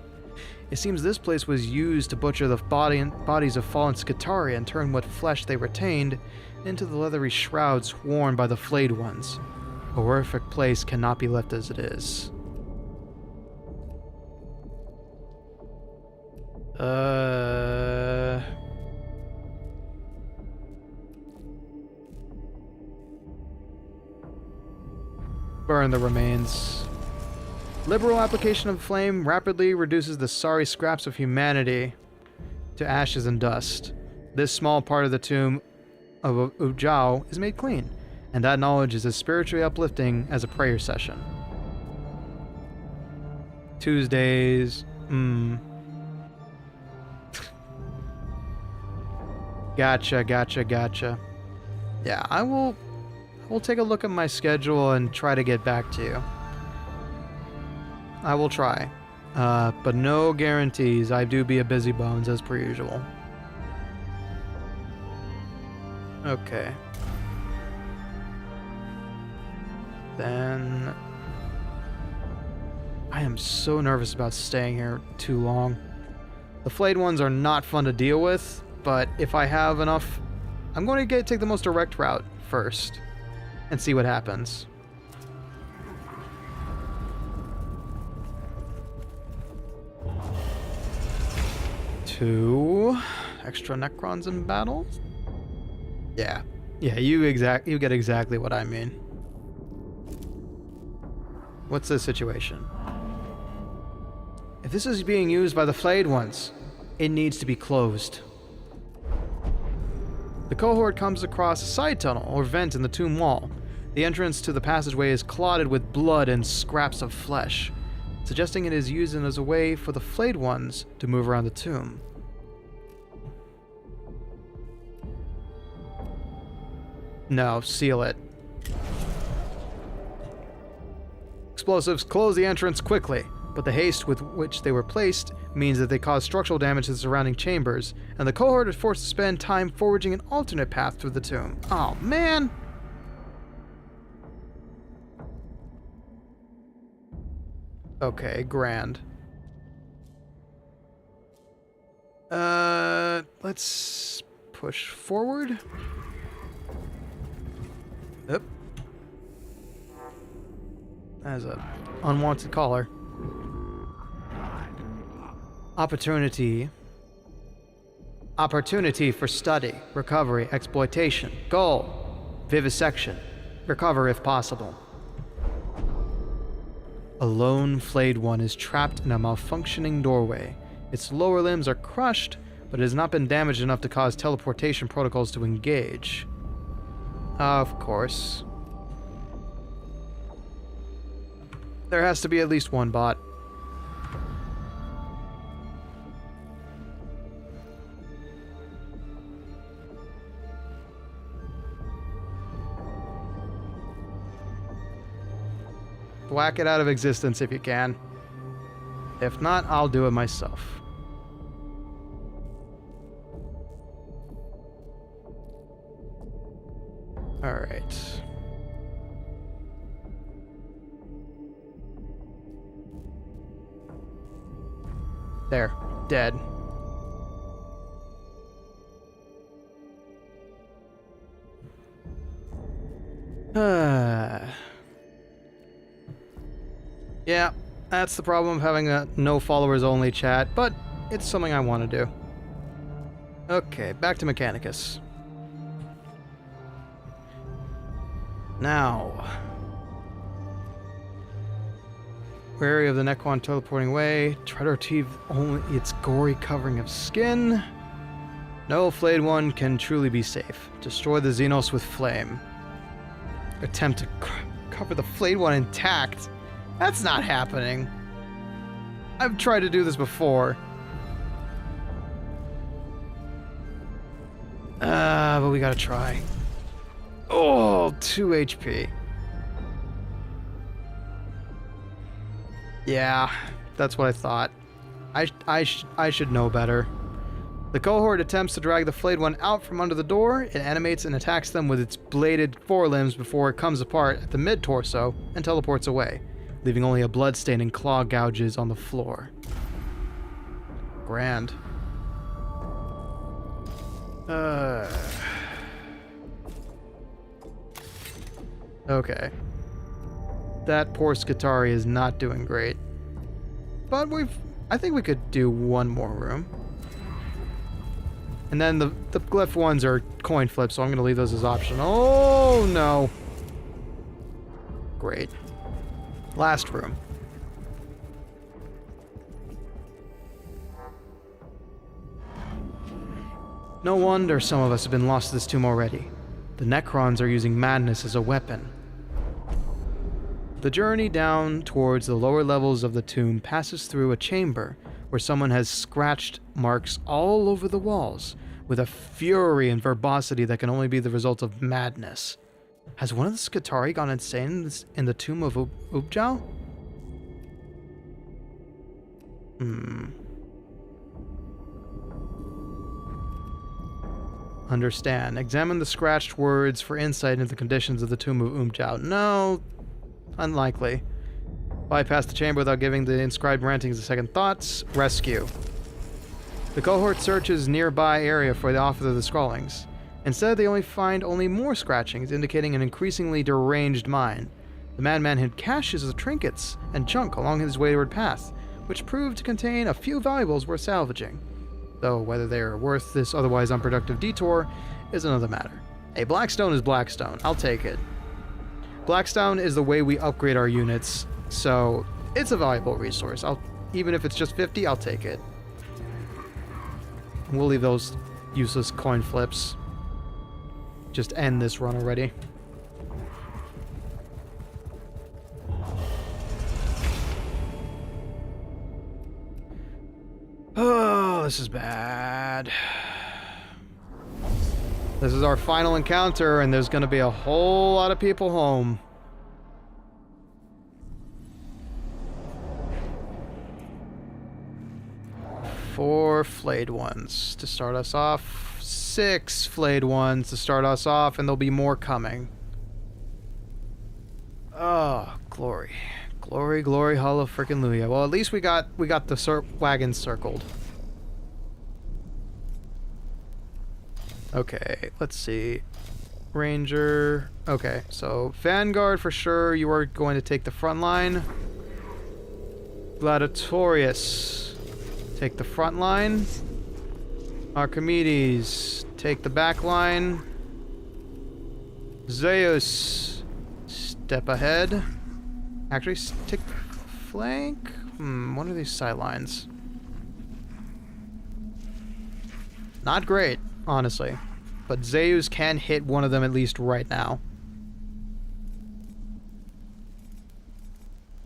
It seems this place was used to butcher the bodies of fallen Skitarii and turn what flesh they retained into the leathery shrouds worn by the flayed ones. A horrific place cannot be left as it is. Burn the remains. Liberal application of flame rapidly reduces the sorry scraps of humanity to ashes and dust. This small part of the tomb of Ujao is made clean, and that knowledge is as spiritually uplifting as a prayer session. Tuesdays, Gotcha. Yeah, I will take a look at my schedule and try to get back to you. I will try. But no guarantees. I do be a busybones as per usual. Okay. Then I am so nervous about staying here too long. The flayed ones are not fun to deal with. But if I have enough, I'm going to take the most direct route first and see what happens. Extra Necrons in battle? Yeah. Yeah, you get exactly what I mean. What's the situation? If this is being used by the flayed ones, it needs to be closed. The cohort comes across a side tunnel or vent in the tomb wall. The entrance to the passageway is clotted with blood and scraps of flesh, suggesting it is used as a way for the flayed ones to move around the tomb. No, seal it. Explosives close the entrance quickly, but the haste with which they were placed means that they cause structural damage to the surrounding chambers, and the cohort is forced to spend time forging an alternate path through the tomb. Oh, man! Okay, grand. Let's push forward. Yep. As a unwanted caller. Opportunity for study, recovery, exploitation. Goal, vivisection. Recover if possible. A lone flayed one is trapped in a malfunctioning doorway. Its lower limbs are crushed, but it has not been damaged enough to cause teleportation protocols to engage. Of course. There has to be at least one bot. Whack it out of existence if you can. If not, I'll do it myself. Alright. There. Dead. Yeah, that's the problem of having a no followers only chat, but it's something I want to do. Okay, back to Mechanicus. Now, wary of the Necron teleporting away, try to retrieve only its gory covering of skin. No flayed one can truly be safe. Destroy the Xenos with flame. Attempt to cover the flayed one intact. That's not happening. I've tried to do this before. But we gotta try. Oh, 2 HP. Yeah, that's what I thought. I should know better. The cohort attempts to drag the flayed one out from under the door. It animates and attacks them with its bladed forelimbs before it comes apart at the mid-torso and teleports away, leaving only a bloodstain and claw gouges on the floor. Grand. Okay. That poor Skitari is not doing great. But I think we could do one more room. And then the glyph ones are coin flips, so I'm going to leave those as optional. Oh, no. Great. Last room. No wonder some of us have been lost to this tomb already. The Necrons are using madness as a weapon. The journey down towards the lower levels of the tomb passes through a chamber where someone has scratched marks all over the walls with a fury and verbosity that can only be the result of madness. Has one of the Skitari gone insane in the tomb of Ubjal? Understand. Examine the scratched words for insight into the conditions of the tomb of Ubjal. No, unlikely. Bypass the chamber without giving the inscribed rantings a second thoughts. Rescue. The cohort searches nearby area for the author of the scrawlings. Instead, they find only more scratchings, indicating an increasingly deranged mind. The madman hid caches of trinkets and junk along his wayward path, which proved to contain a few valuables worth salvaging. Though whether they are worth this otherwise unproductive detour is another matter. Hey, Blackstone is Blackstone. I'll take it. Blackstone is the way we upgrade our units, so it's a valuable resource. Even if it's just 50, I'll take it. We'll leave those useless coin flips. Just end this run already. Oh, this is bad. This is our final encounter, and there's going to be a whole lot of people home. Four flayed ones to start us off. 6 flayed ones to start us off, and there'll be more coming. Oh, glory. Glory, glory, hallelujah. Well, at least we got the wagon circled. Okay, let's see. Ranger. Okay, so Vanguard for sure. You are going to take the front line. Gladiatorius, take the front line. Archimedes, take the back line. Zeus, step ahead. Actually, take the flank. What are these sidelines? Not great, honestly. But Zeus can hit one of them at least right now.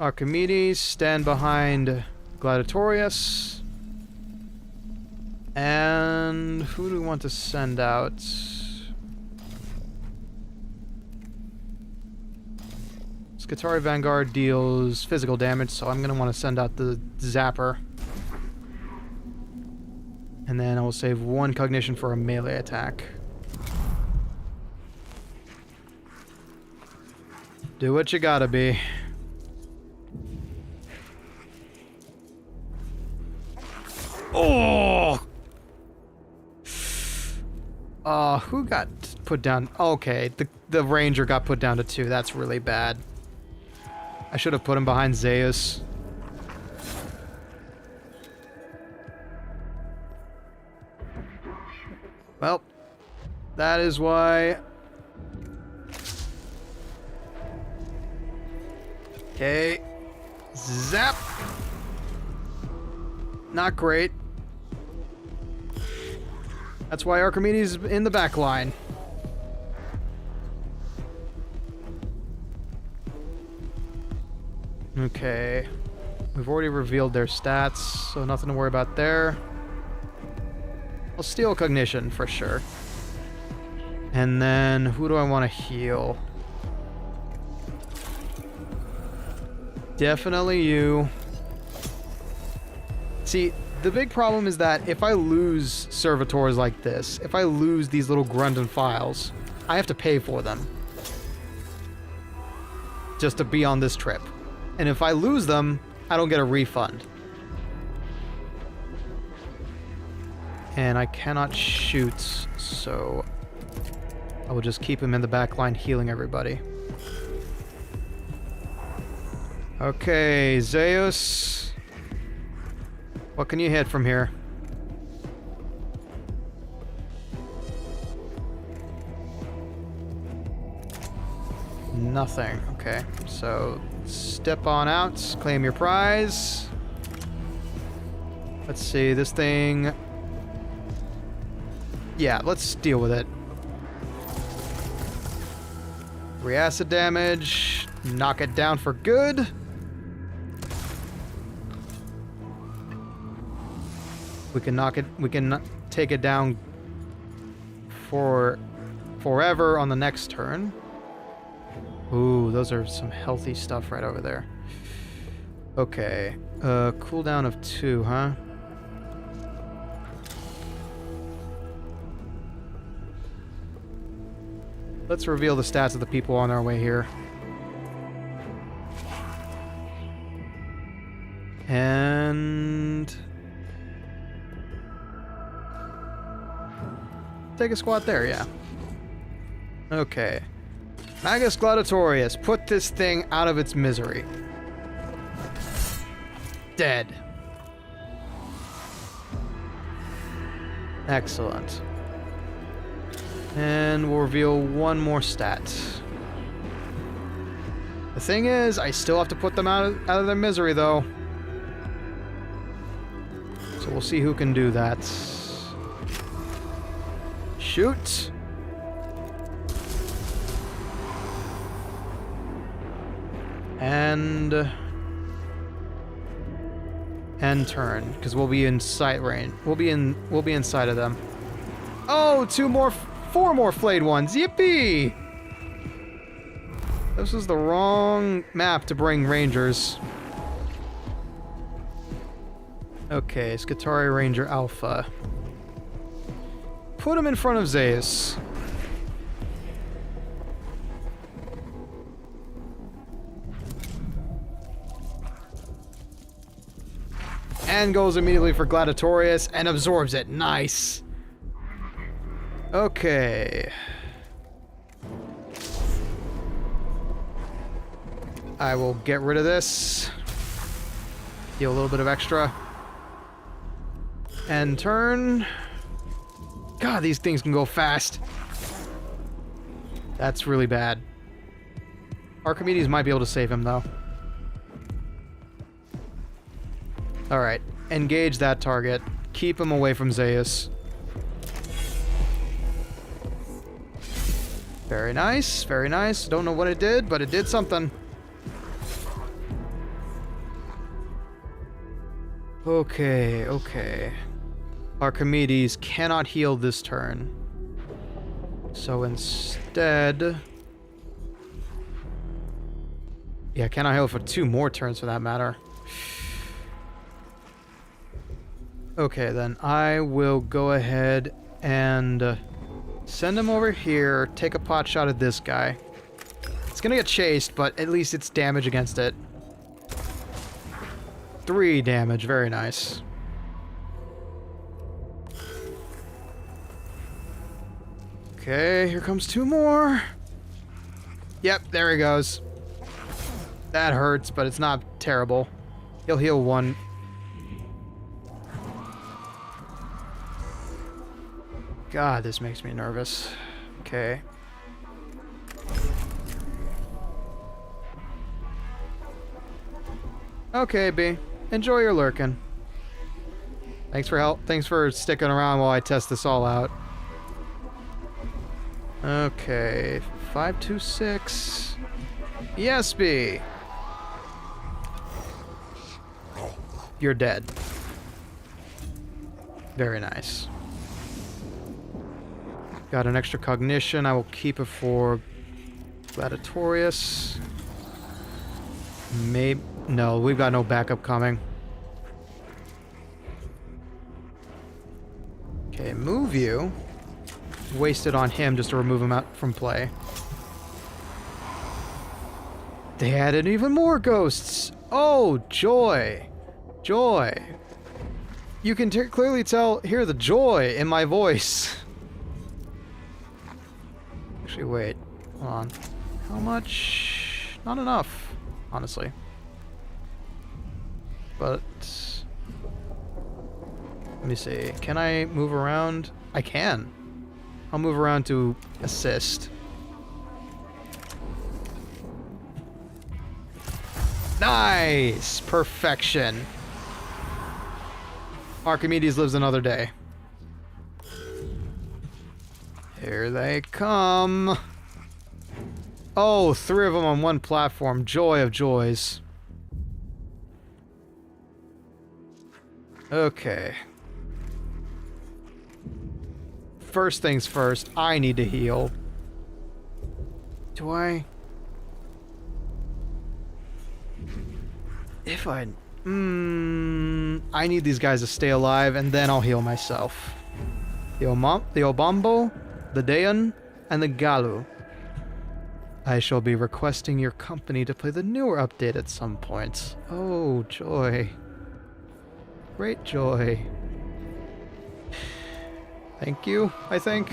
Archimedes, stand behind Gladiatorius. And who do we want to send out? Scutari Vanguard deals physical damage, so I'm going to want to send out the Zapper. And then I will save 1 cognition for a melee attack. Do what you gotta be. Oh! Who got put down? Okay, the Ranger got put down to 2. That's really bad. I should have put him behind Zeus. Well, that is why. Okay. Zap! Not great. That's why Archimedes is in the back line. Okay. We've already revealed their stats, so nothing to worry about there. I'll steal cognition for sure. And then who do I want to heal? Definitely you. See, the big problem is that if I lose servitors like this, if I lose these little Grundon files, I have to pay for them. Just to be on this trip. And if I lose them, I don't get a refund. And I cannot shoot, so I will just keep him in the back line healing everybody. Okay, Zeus. What can you hit from here? Nothing. Okay, so step on out, claim your prize. Let's see, this thing... Yeah, let's deal with it. 3 acid damage. Knock it down for good. We can knock it. We can take it down for forever on the next turn. Ooh, those are some healthy stuff right over there. Okay. Cooldown of 2, huh? Let's reveal the stats of the people on our way here. And... take a squat there, yeah. Okay. Magus Gladiatorius, put this thing out of its misery. Dead. Excellent. And we'll reveal one more stat. The thing is, I still have to put them out of their misery, though. So we'll see who can do that. Shoot! And turn, because we'll be in sight range. We'll be inside of them. Oh, four more flayed ones. Yippee! This is the wrong map to bring rangers. Okay, Skitarii Ranger Alpha. Put him in front of Zeus. And goes immediately for Gladiatorius and absorbs it. Nice. Okay. I will get rid of this. Deal a little bit of extra. And turn. God, these things can go fast. That's really bad. Archimedes might be able to save him, though. Alright, engage that target. Keep him away from Zeus. Very nice, very nice. Don't know what it did, but it did something. Okay, okay. Archimedes cannot heal this turn. So instead... Yeah, cannot heal for 2 more turns for that matter. Okay, then I will go ahead and send him over here, take a pot shot at this guy. It's gonna get chased, but at least it's damage against it. 3 damage, very nice. Okay, here comes 2 more. Yep, there he goes. That hurts, but it's not terrible. He'll heal 1. God, this makes me nervous. Okay. Okay, B. Enjoy your lurking. Thanks for help. Thanks for sticking around while I test this all out. Okay. 526. Yes, B. You're dead. Very nice. Got an extra cognition. I will keep it for Gladiatorius. Maybe... No, we've got no backup coming. Okay, move you. Wasted on him just to remove him out from play. They added even more ghosts. Oh, joy. Joy. You can clearly hear the joy in my voice. Actually, wait. Hold on. How much? Not enough, honestly. But... let me see. Can I move around? I can. I'll move around to assist. Nice! Perfection. Archimedes lives another day. Here they come. Oh, 3 of them on one platform. Joy of joys. Okay. First things first, I need to heal. Do I? If I... I need these guys to stay alive, and then I'll heal myself. The Obambo, the Dayan, and the Galu. I shall be requesting your company to play the newer update at some point. Oh, joy. Great joy. Thank you, I think.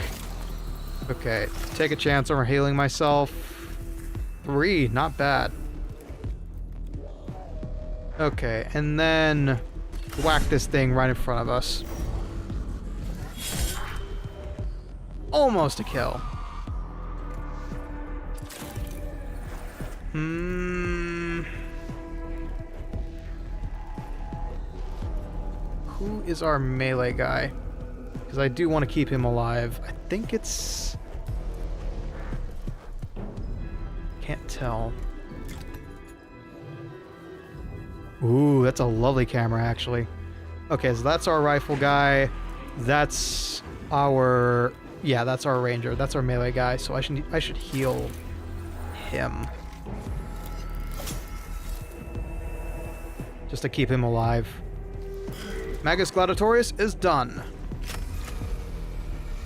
Okay, take a chance on healing myself. 3, not bad. Okay, and then whack this thing right in front of us. almost a kill. Who is our melee guy? Because I do want to keep him alive. I think it's... Can't tell. Ooh, that's a lovely camera, actually. Okay, so that's our rifle guy. That's our... Yeah, that's our ranger. That's our melee guy. So I should heal him. Just to keep him alive. Magus Gladiatorius is done.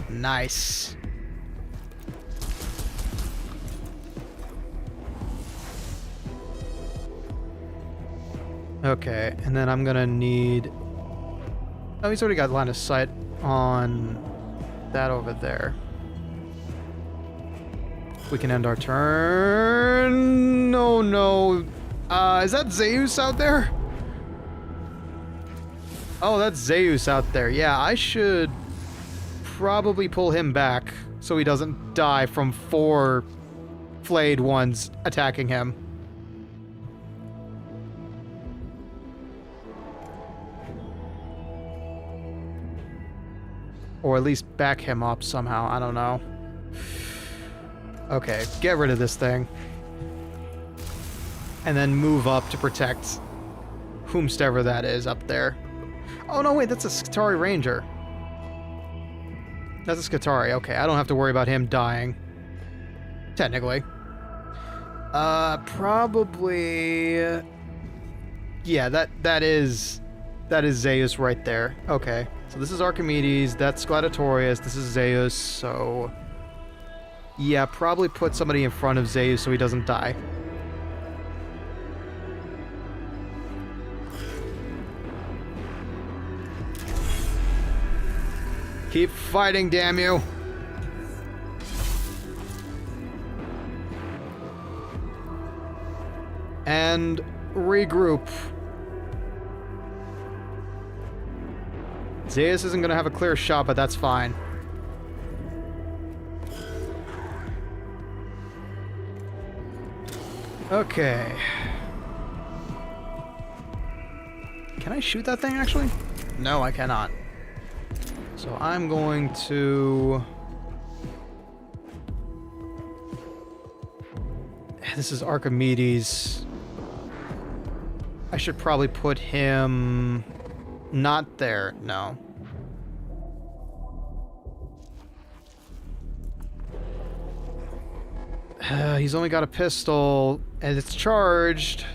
Nice. Okay, and then I'm gonna need... Oh, he's already got line of sight on that over there. We can end our turn. No, no. Is that Zeus out there? Oh, that's Zeus out there. Yeah, I should probably pull him back so he doesn't die from 4 flayed ones attacking him. Or at least back him up somehow. I don't know. Okay, get rid of this thing. And then move up to protect whomstever that is up there. Oh, no, wait, that's a Skitarii Ranger. That's a Skitarii. Okay, I don't have to worry about him dying. Technically. Probably... Yeah, that is Zeus right there. Okay, so this is Archimedes, that's Gladiatorius, this is Zeus, so... Yeah, probably put somebody in front of Zeus so he doesn't die. Keep fighting, damn you! And regroup. Zeus isn't going to have a clear shot, but that's fine. Okay. Can I shoot that thing, actually? No, I cannot. So I'm going to... This is Archimedes. I should probably put him... Not there, no. He's only got a pistol, and it's charged,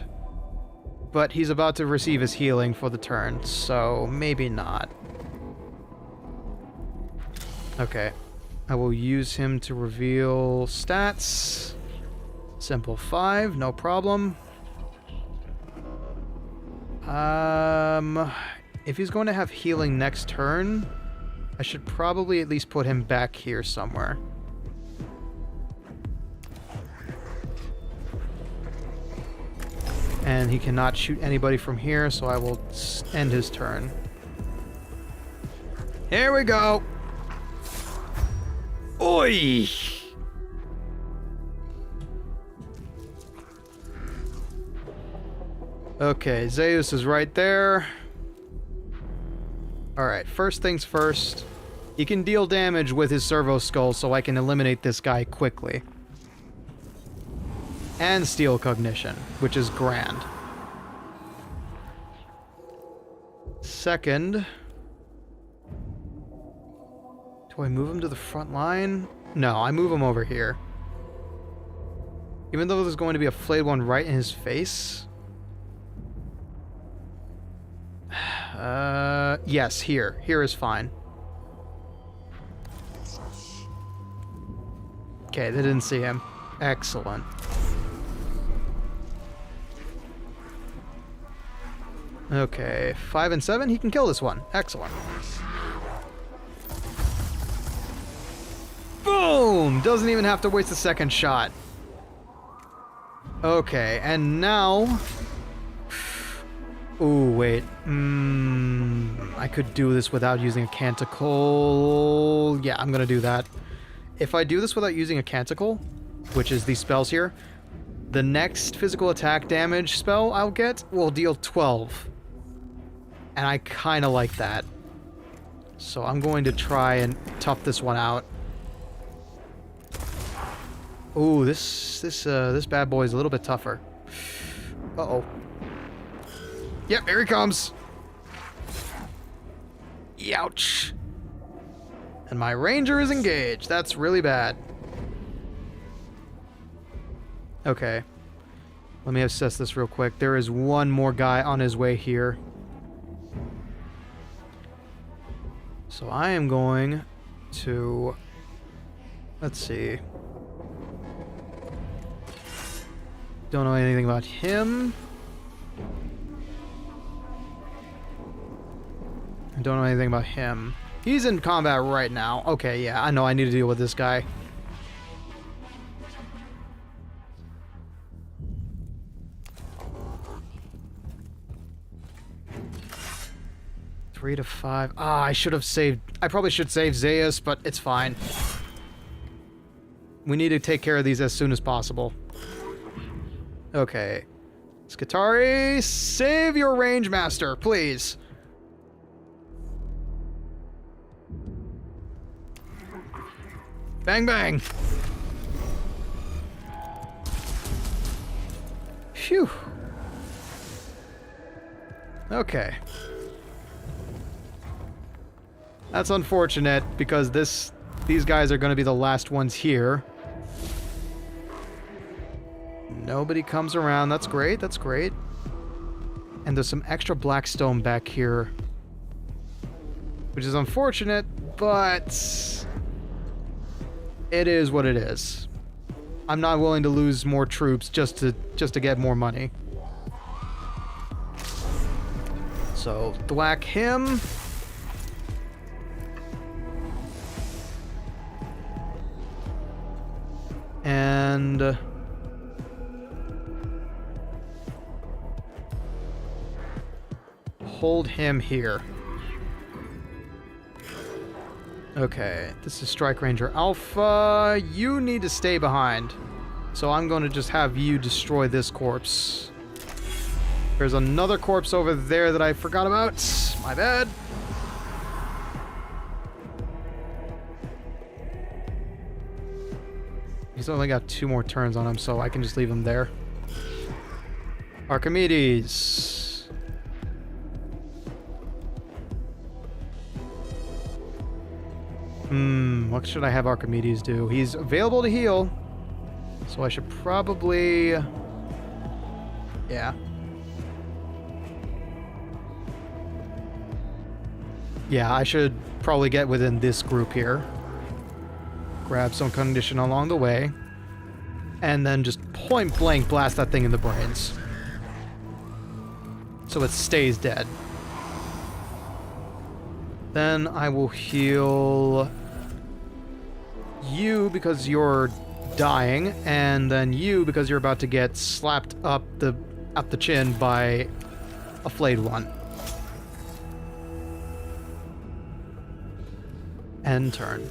but he's about to receive his healing for the turn, so maybe not. Okay. I will use him to reveal stats. Simple 5, no problem. If he's going to have healing next turn, I should probably at least put him back here somewhere. And he cannot shoot anybody from here, so I will end his turn. Here we go! Oi! Okay, Zeus is right there. Alright, first things first. He can deal damage with his servo skull, so I can eliminate this guy quickly. And steal cognition, which is grand. Second... Do I move him to the front line? No, I move him over here. Even though there's going to be a flayed one right in his face... yes, here. Here is fine. Okay, they didn't see him. Excellent. Okay, 5 and 7, he can kill this one. Excellent. Boom! Doesn't even have to waste a second shot. Okay, and now... Ooh, wait. I could do this without using a canticle. Yeah, I'm gonna do that. if I do this without using a canticle, which is these spells here, the next physical attack damage spell I'll get will deal 12. And I kind of like that. So I'm going to try and tough this one out. Ooh, this bad boy is a little bit tougher. Uh-oh. Yep, here he comes. Youch. And my ranger is engaged. That's really bad. Okay. Let me assess this real quick. There is one more guy on his way here. So I am going to... Let's see. Don't know anything about him. I don't know anything about him. He's in combat right now. Okay, yeah, I know I need to deal with this guy. Three to 5. Ah, I should have saved... I probably should save Zeus, but it's fine. We need to take care of these as soon as possible. Okay. Skatari, save your range master, please. Bang, bang. Phew. Okay. That's unfortunate, because these guys are going to be the last ones here. Nobody comes around. That's great. That's great. And there's some extra black stone back here, which is unfortunate, but it is what it is. I'm not willing to lose more troops just to get more money. So, thwack him. And hold him here. Okay, this is Strike Ranger Alpha. You need to stay behind. So I'm going to just have you destroy this corpse. There's another corpse over there that I forgot about. My bad. He's only got 2 more turns on him, so I can just leave him there. Archimedes. What should I have Archimedes do? He's available to heal, so I should probably... Yeah. Yeah, I should probably get within this group here. Grab some condition along the way. And then just point blank blast that thing in the brains. So it stays dead. Then I will heal you because you're dying, and then you because you're about to get slapped up the chin by a flayed one. End turn.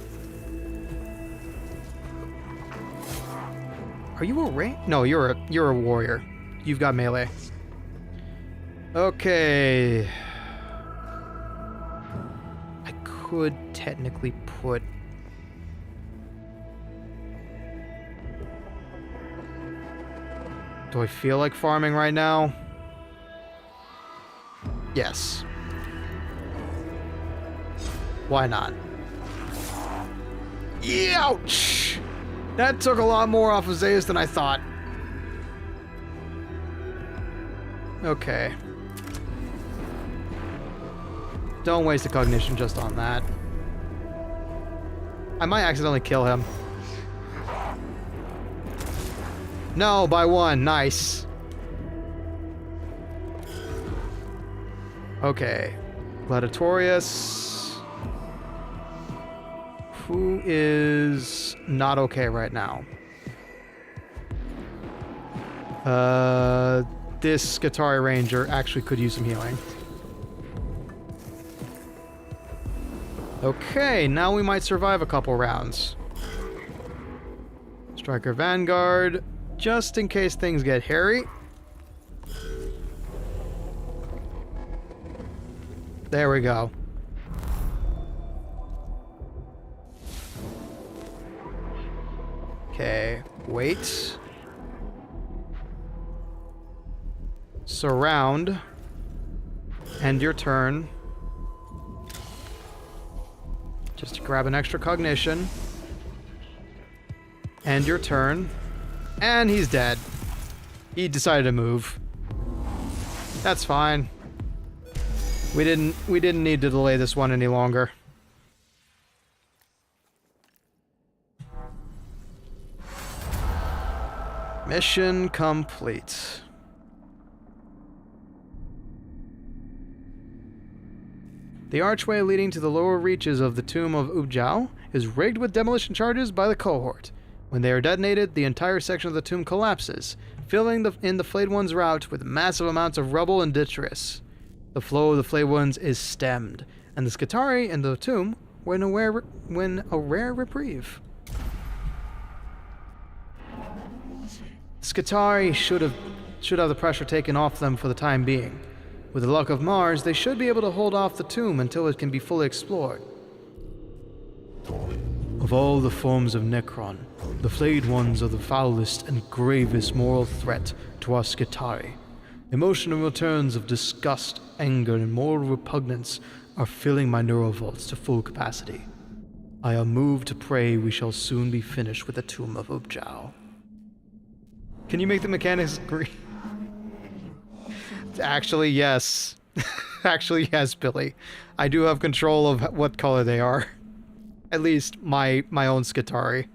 Are you a range? No, you're a warrior. You've got melee. Okay. I could technically put... Do I feel like farming right now? Yes. Why not? Ouch! That took a lot more off of Zeus than I thought. Okay. Don't waste a cognition just on that. I might accidentally kill him. No, by 1. Nice. Okay. Gladiatorius. Who is not okay right now? This Skatari Ranger actually could use some healing. Okay, now we might survive a couple rounds. Striker Vanguard, just in case things get hairy. There we go. Okay, wait. Surround. End your turn. Just to grab an extra cognition. End your turn. And he's dead. He decided to move. That's fine. We didn't need to delay this one any longer. Mission complete. The archway leading to the lower reaches of the tomb of Ubjao is rigged with demolition charges by the cohort. When they are detonated, the entire section of the tomb collapses, filling in the Flayed One's route with massive amounts of rubble and detritus. The flow of the Flayed Ones is stemmed, and the Skitarii in the tomb win a rare reprieve. Skitarii should have the pressure taken off them for the time being. With the luck of Mars, they should be able to hold off the tomb until it can be fully explored. Of all the forms of Necron, the Flayed Ones are the foulest and gravest moral threat to our Skitarii. Emotional returns of disgust, anger, and moral repugnance are filling my neural vaults to full capacity. I am moved to pray we shall soon be finished with the tomb of Ubjao. Can you make the mechanics green? Actually, yes. Actually, yes, Billy. I do have control of what color they are. At least my own Skitarii.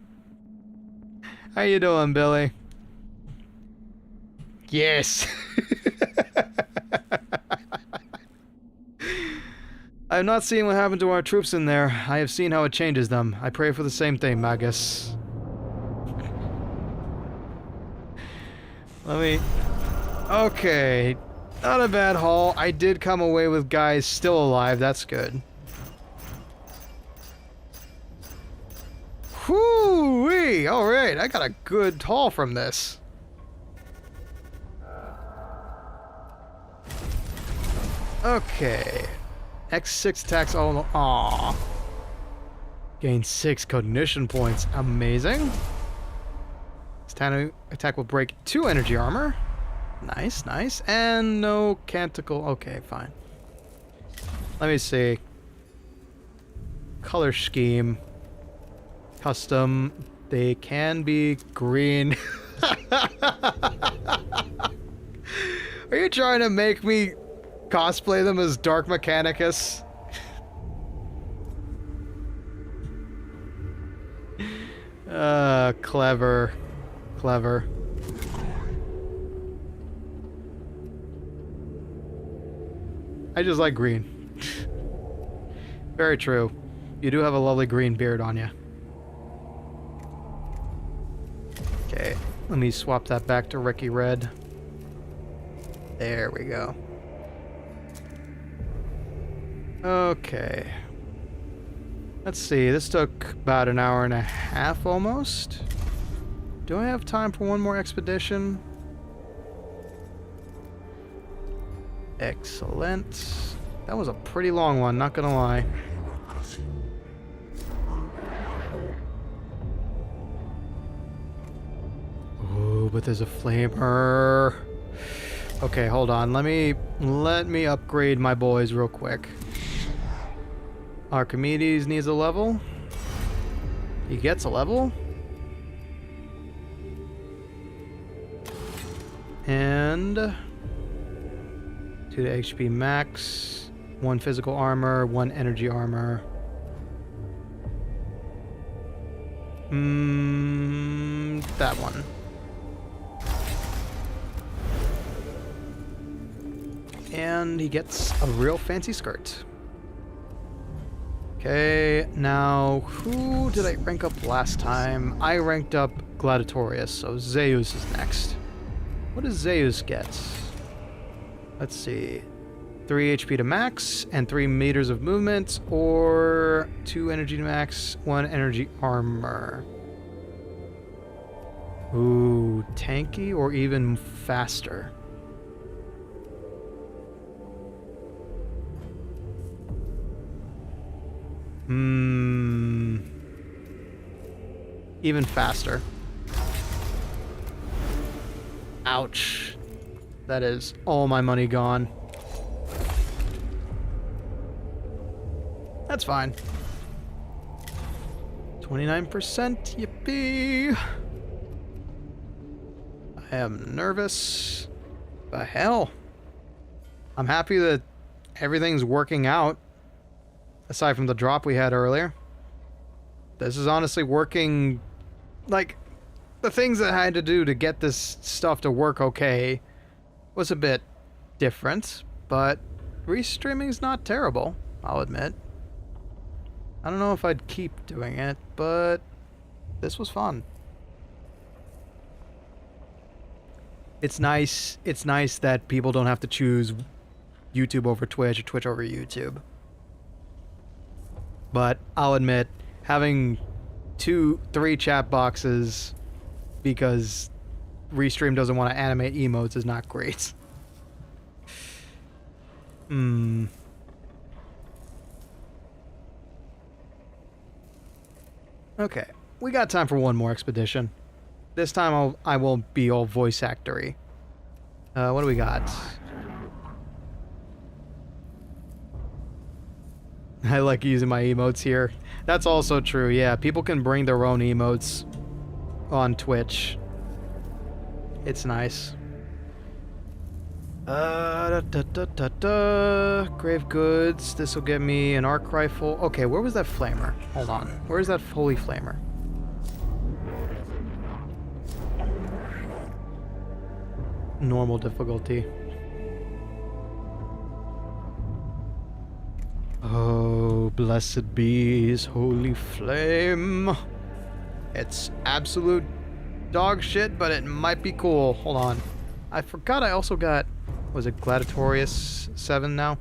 How you doing, Billy? Yes. I have not seen what happened to our troops in there. I have seen how it changes them. I pray for the same thing, Magus. Let me... Okay. Not a bad haul. I did come away with guys still alive. That's good. Whoo-wee! Alright, I got a good haul from this. Okay. X6 attacks all... Aww. Gain 6 cognition points. Amazing. This attack will break 2 energy armor. Nice, nice. And no canticle. Okay, fine. Let me see. Color scheme. Custom. They can be green. Are you trying to make me cosplay them as Dark Mechanicus? Clever. Clever. I just like green. Very true. You do have a lovely green beard on you. Okay, let me swap that back to Ricky Red. There we go. Okay. Let's see, this took about an hour and a half almost. Do I have time for one more expedition? Excellent. That was a pretty long one, not gonna lie. Oh, but there's a flamer. Okay, hold on. Let me upgrade my boys real quick. Archimedes needs a level. He gets a level. And 2 to HP max, 1 physical armor, 1 energy armor. That one. And he gets a real fancy skirt. Okay, now who did I rank up last time? I ranked up Gladiatorius, so Zeus is next. What does Zeus get? Let's see. 3 HP to max and 3 meters of movement, or 2 energy to max, 1 energy armor. Ooh, tanky or even faster? Even faster. Ouch. That is all my money gone. That's fine. 29%, yippee! I am nervous. The hell? I'm happy that everything's working out. Aside from the drop we had earlier. This is honestly working... Like, the things that I had to do to get this stuff to work okay was a bit different, but restreaming's not terrible, I'll admit. I don't know if I'd keep doing it, but this was fun. It's nice that people don't have to choose YouTube over Twitch or Twitch over YouTube. But I'll admit, having 2-3 chat boxes because Restream doesn't want to animate emotes is not great. Okay, we got time for one more expedition. This time I won't be all voice actory. What do we got? I like using my emotes here. That's also true, yeah. People can bring their own emotes on Twitch. It's nice. Grave goods. This will get me an arc rifle. Okay, where was that flamer? Hold on. Where's that holy flamer? Normal difficulty. Oh, blessed be his holy flame. It's absolute dog shit, but it might be cool. Hold on. I forgot I also got... Was it Gladiatorius 7 now?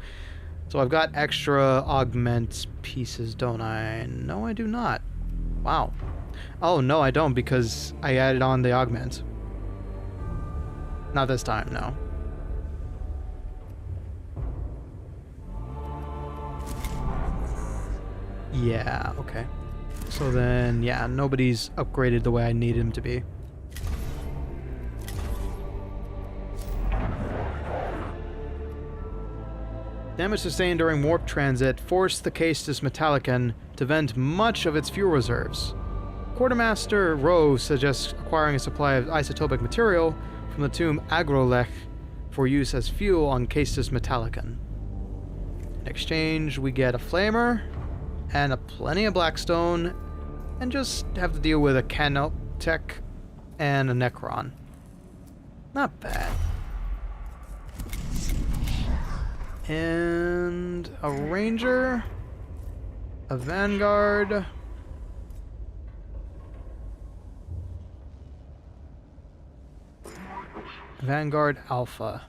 So I've got extra augment pieces, don't I? No, I do not. Wow. Oh, no, I don't, because I added on the augment. Not this time, no. Yeah, okay. So then, yeah, nobody's upgraded the way I need him to be. Damage sustained during warp transit forced the Caestus Metallicon to vent much of its fuel reserves. Quartermaster Rowe suggests acquiring a supply of isotopic material from the tomb Agrolech for use as fuel on Caestus Metallicon. In exchange, we get a flamer and plenty of blackstone, and just have to deal with a Canoptech and a Necron. Not bad. And a Ranger, a Vanguard, Vanguard Alpha,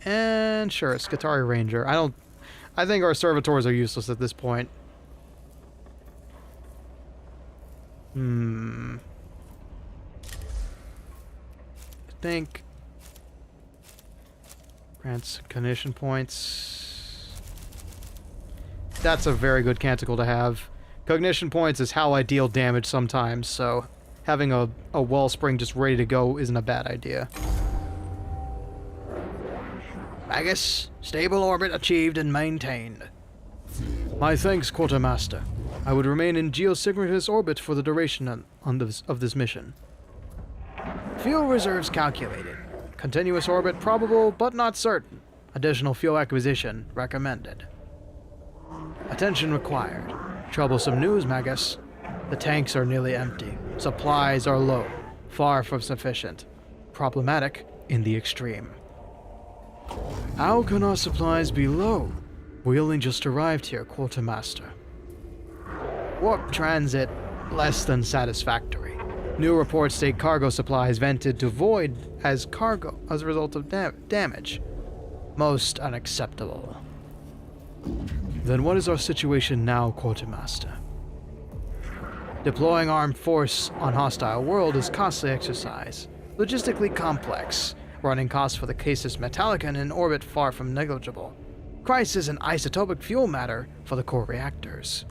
and sure, Skitarii Ranger. I think our servitors are useless at this point. I think grants cognition points. That's a very good canticle to have. Cognition points is how I deal damage sometimes, so having a wellspring just ready to go isn't a bad idea. Magus, stable orbit achieved and maintained. My thanks, Quartermaster. I would remain in geosynchronous orbit for the duration of this mission. Fuel reserves calculated. Continuous orbit probable, but not certain. Additional fuel acquisition recommended. Attention required. Troublesome news, Magus. The tanks are nearly empty. Supplies are low. Far from sufficient. Problematic in the extreme. How can our supplies be low? We only just arrived here, Quartermaster. Warp transit less than satisfactory. New reports state cargo supplies vented to void as cargo as a result of damage. Most unacceptable. Then what is our situation now, Quartermaster? Deploying armed force on hostile world is costly exercise, logistically complex, running costs for the casus Metallicon in orbit far from negligible. Crisis and isotopic fuel matter for the core reactors.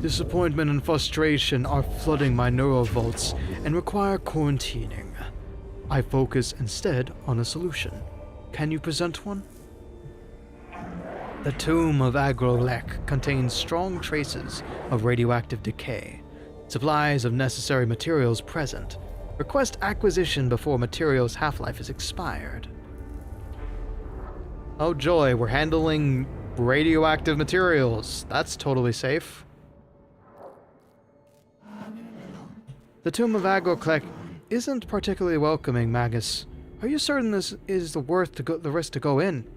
Disappointment and frustration are flooding my neural vaults and require quarantining. I focus instead on a solution. Can you present one? The tomb of Agrolek contains strong traces of radioactive decay. Supplies of necessary materials present. Request acquisition before materials' half-life is expired. Oh joy, we're handling radioactive materials. That's totally safe. The tomb of Agrolek isn't particularly welcoming, Magus. Are you certain this is the risk to go in?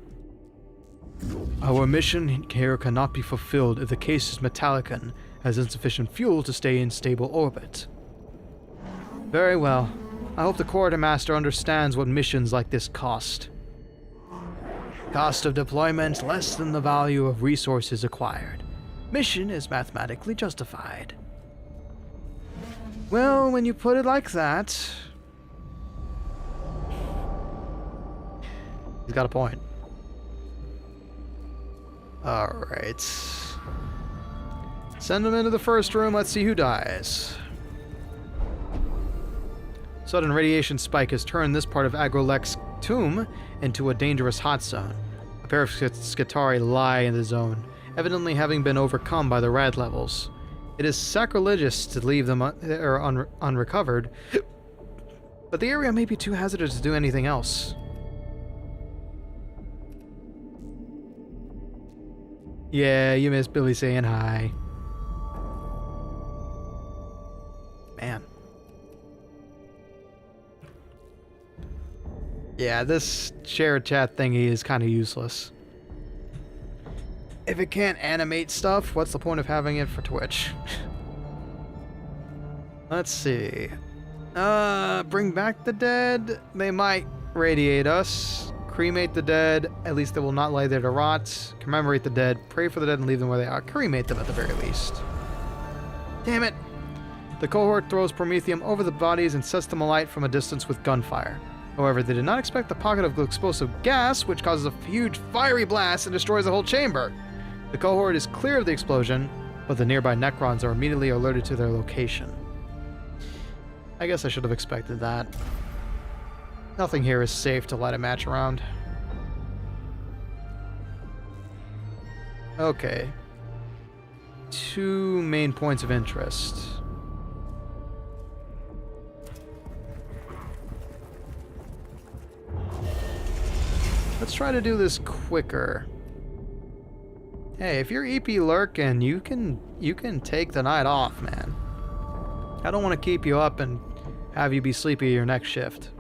Our mission here cannot be fulfilled if the casus Metallicon has insufficient fuel to stay in stable orbit. Very well. I hope the Quartermaster understands what missions like this cost. Cost of deployment less than the value of resources acquired. Mission is mathematically justified. Well, when you put it like that... He's got a point. Alright. Send him into the first room, let's see who dies. Sudden radiation spike has turned this part of Agrolek's tomb into a dangerous hot zone. A pair of Skitari lie in the zone, evidently having been overcome by the rad levels. It is sacrilegious to leave them unrecovered, but the area may be too hazardous to do anything else. Yeah, you miss Billy saying hi. Man. Yeah, this shared chat thingy is kind of useless. If it can't animate stuff, what's the point of having it for Twitch? Let's see. Bring back the dead. They might radiate us. Cremate the dead. At least they will not lie there to rot. Commemorate the dead. Pray for the dead and leave them where they are. Cremate them at the very least. Damn it! The cohort throws promethium over the bodies and sets them alight from a distance with gunfire. However, they did not expect the pocket of explosive gas, which causes a huge fiery blast and destroys the whole chamber. The cohort is clear of the explosion, but the nearby Necrons are immediately alerted to their location. I guess I should have expected that. Nothing here is safe to light a match around. Okay. 2 main points of interest. Let's try to do this quicker. Hey, if you're EP lurking, you can take the night off, man. I don't want to keep you up and have you be sleepy your next shift.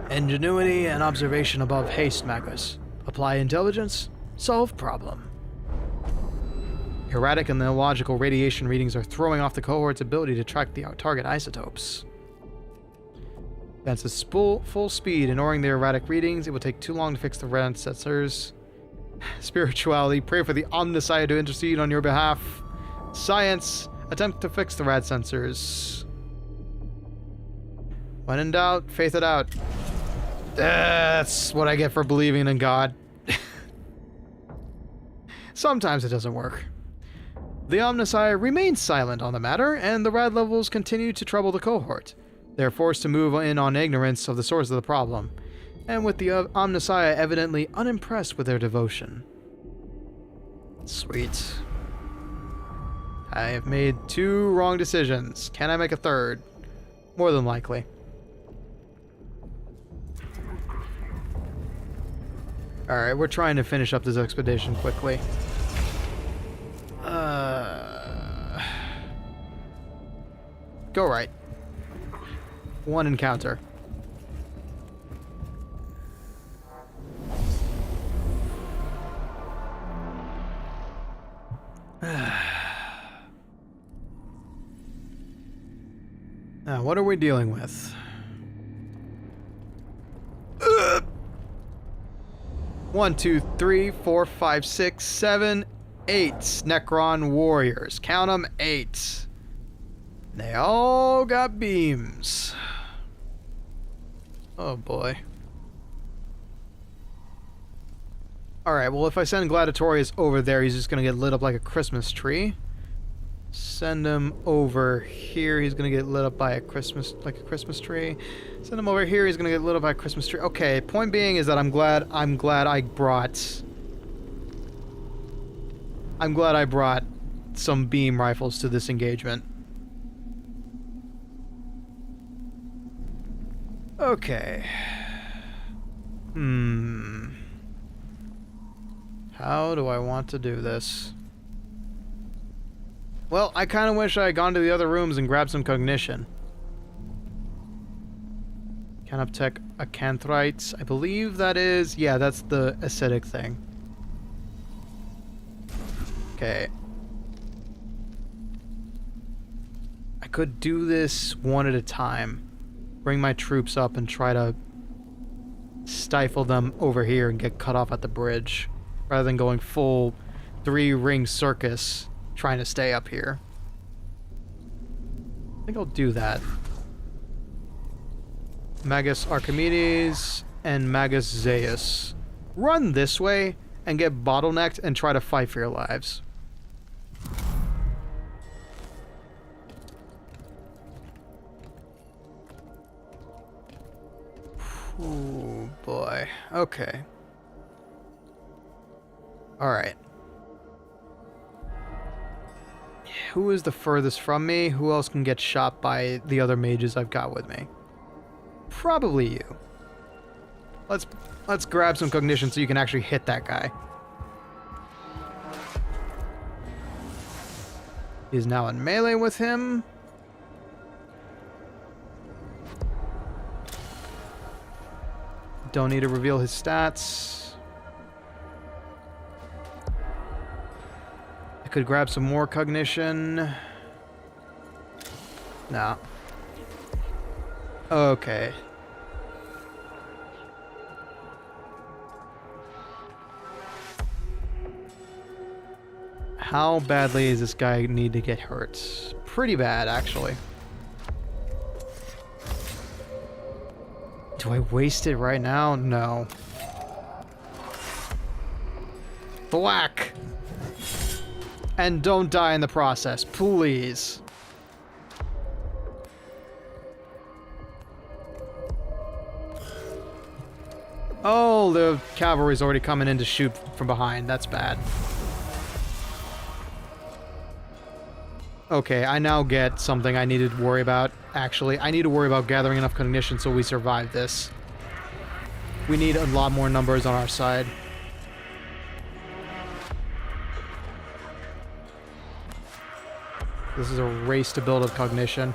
Ingenuity and observation above haste, Magus. Apply intelligence, solve problem. Erratic and illogical radiation readings are throwing off the cohort's ability to track the target isotopes. Advances full speed, ignoring the erratic readings. It will take too long to fix the rad sensors. Spirituality, pray for the Omnissiah to intercede on your behalf. Science, attempt to fix the rad sensors. When in doubt, faith it out. That's what I get for believing in God. Sometimes it doesn't work. The Omnissiah remains silent on the matter, and the rad levels continue to trouble the cohort. They are forced to move in on ignorance of the source of the problem, and with the Omnissiah evidently unimpressed with their devotion. Sweet. I have made 2 wrong decisions. Can I make a third? More than likely. Alright, we're trying to finish up this expedition quickly. Go right. 1 encounter. Now, what are we dealing with? 1, 2, 3, 4, 5, 6, 7, 8 Necron warriors. Count them, 8. They all got beams. Oh boy. Alright, well if I send Gladiatorius over there, he's just gonna get lit up like a Christmas tree. Send him over here, he's gonna get lit up by a Christmas tree. Send him over here, he's gonna get lit up by a Christmas tree. Okay, point being is that I'm glad I brought some beam rifles to this engagement. Okay. How do I want to do this? Well, I kind of wish I had gone to the other rooms and grabbed some cognition. Canoptech Acanthrites. I believe that is... Yeah, that's the acidic thing. Okay. I could do this one at a time. Bring my troops up and try to stifle them over here and get cut off at the bridge, rather than going full 3-ring circus trying to stay up here. I think I'll do that. Magus Archimedes and Magus Zeus. Run this way and get bottlenecked and try to fight for your lives. Oh boy. Okay. Alright. Who is the furthest from me? Who else can get shot by the other mages I've got with me? Probably you. Let's grab some cognition so you can actually hit that guy. He's now in melee with him. Don't need to reveal his stats. I could grab some more cognition. No. Okay. How badly does this guy need to get hurt? Pretty bad, actually. Do I waste it right now? No. Thwack! And don't die in the process, please. Oh, the cavalry's already coming in to shoot from behind. That's bad. Okay, I now get something I needed to worry about. Actually, I need to worry about gathering enough cognition so we survive this. We need a lot more numbers on our side. This is a race to build up cognition.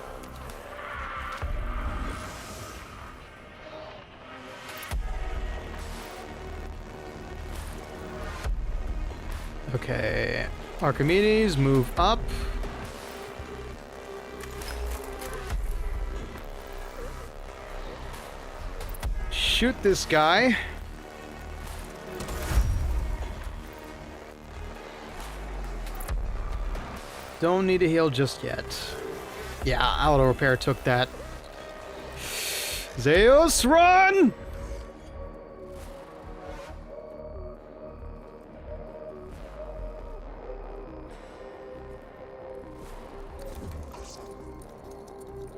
Okay, Archimedes, move up. Shoot this guy. Don't need to heal just yet. Yeah, auto repair took that. Zeus, run!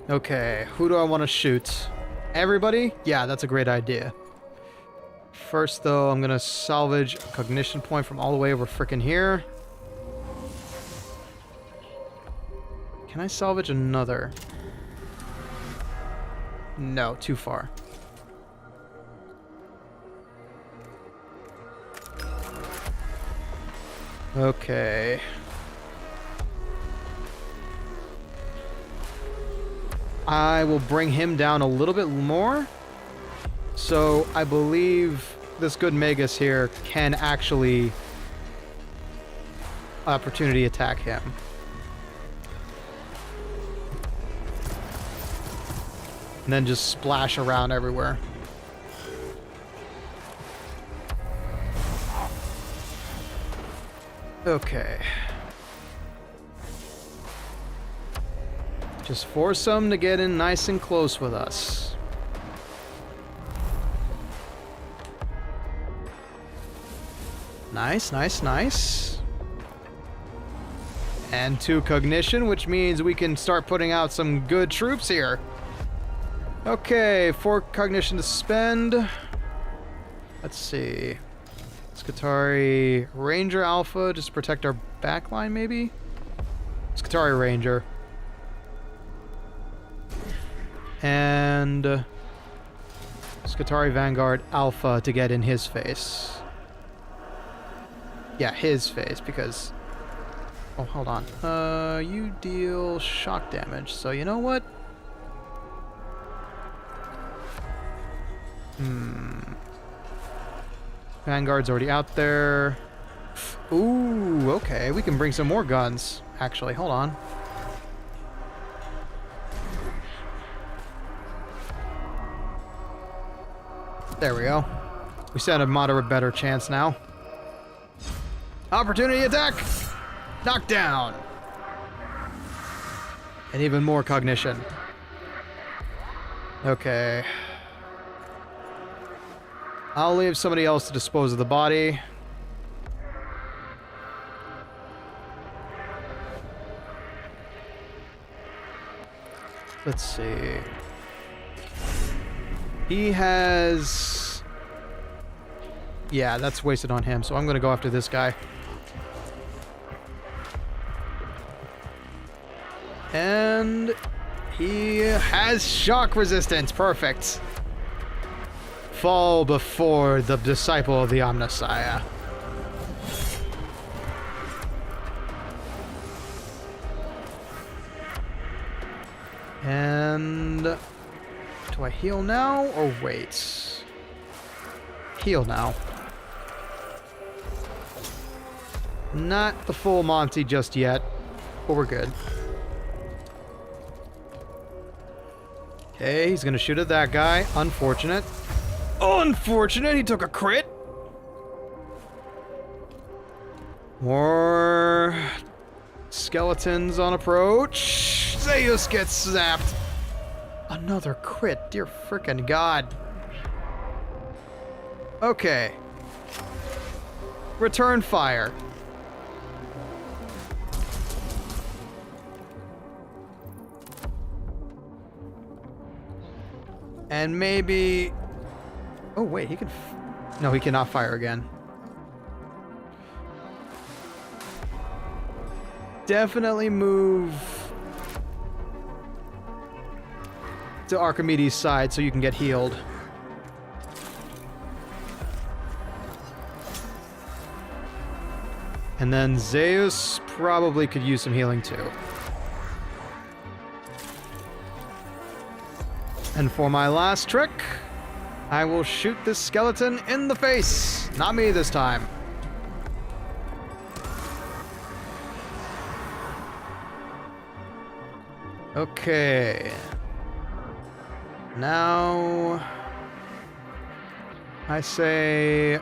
Okay, who do I want to shoot? Everybody? Yeah, that's a great idea. First, though, I'm gonna salvage a cognition point from all the way over frickin' here. Can I salvage another? No, too far. Okay. I will bring him down a little bit more. So I believe this good Magus here can actually opportunity attack him. And then just splash around everywhere. Okay. Just force them to get in nice and close with us. Nice, nice, nice. And 2 cognition, which means we can start putting out some good troops here. Okay, 4 cognition to spend. Let's see. Skatari Ranger Alpha, just to protect our backline, maybe? Skatari Ranger. And Skatari Vanguard Alpha to get in his face. Yeah, his face, because... Oh, hold on. You deal shock damage, so you know what? Vanguard's already out there. Ooh, okay. We can bring some more guns. Actually, hold on. There we go. We stand a moderate better chance now. Opportunity attack! Knockdown! And even more cognition. Okay. I'll leave somebody else to dispose of the body. Let's see. He has... Yeah, that's wasted on him, so I'm gonna go after this guy. And he has shock resistance. Perfect. Fall before the disciple of the Omnissiah. And do I heal now or wait? Heal now. Not the full Monty just yet, but we're good. Okay, he's gonna shoot at that guy. Unfortunate. Unfortunate, he took a crit. More skeletons on approach. Zeus gets zapped. Another crit, dear frickin' god. Okay. Return fire. And maybe... Oh, wait, he can... No, he cannot fire again. Definitely move to Archimedes' side so you can get healed. And then Zeus probably could use some healing too. And for my last trick, I will shoot this skeleton in the face. Not me this time. Okay. Now, I say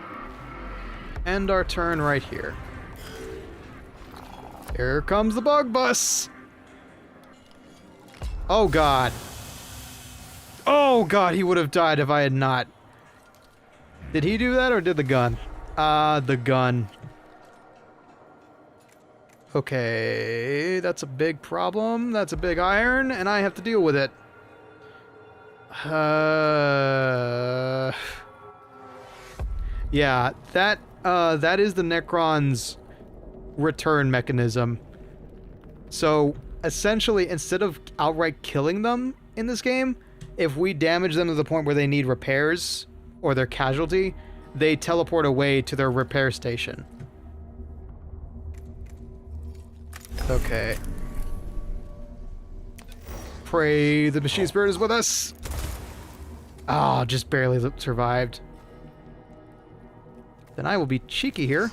end our turn right here. Here comes the bug bus. Oh god. Oh god, he would have died if I had not. Did he do that or did the gun? The gun. Okay, that's a big problem. That's a big iron, and I have to deal with it. Yeah, that is the Necron's return mechanism. So, essentially, instead of outright killing them in this game, if we damage them to the point where they need repairs, or they're casualty, they teleport away to their repair station. Okay. Pray the machine spirit is with us. Ah, just barely survived. Then I will be cheeky here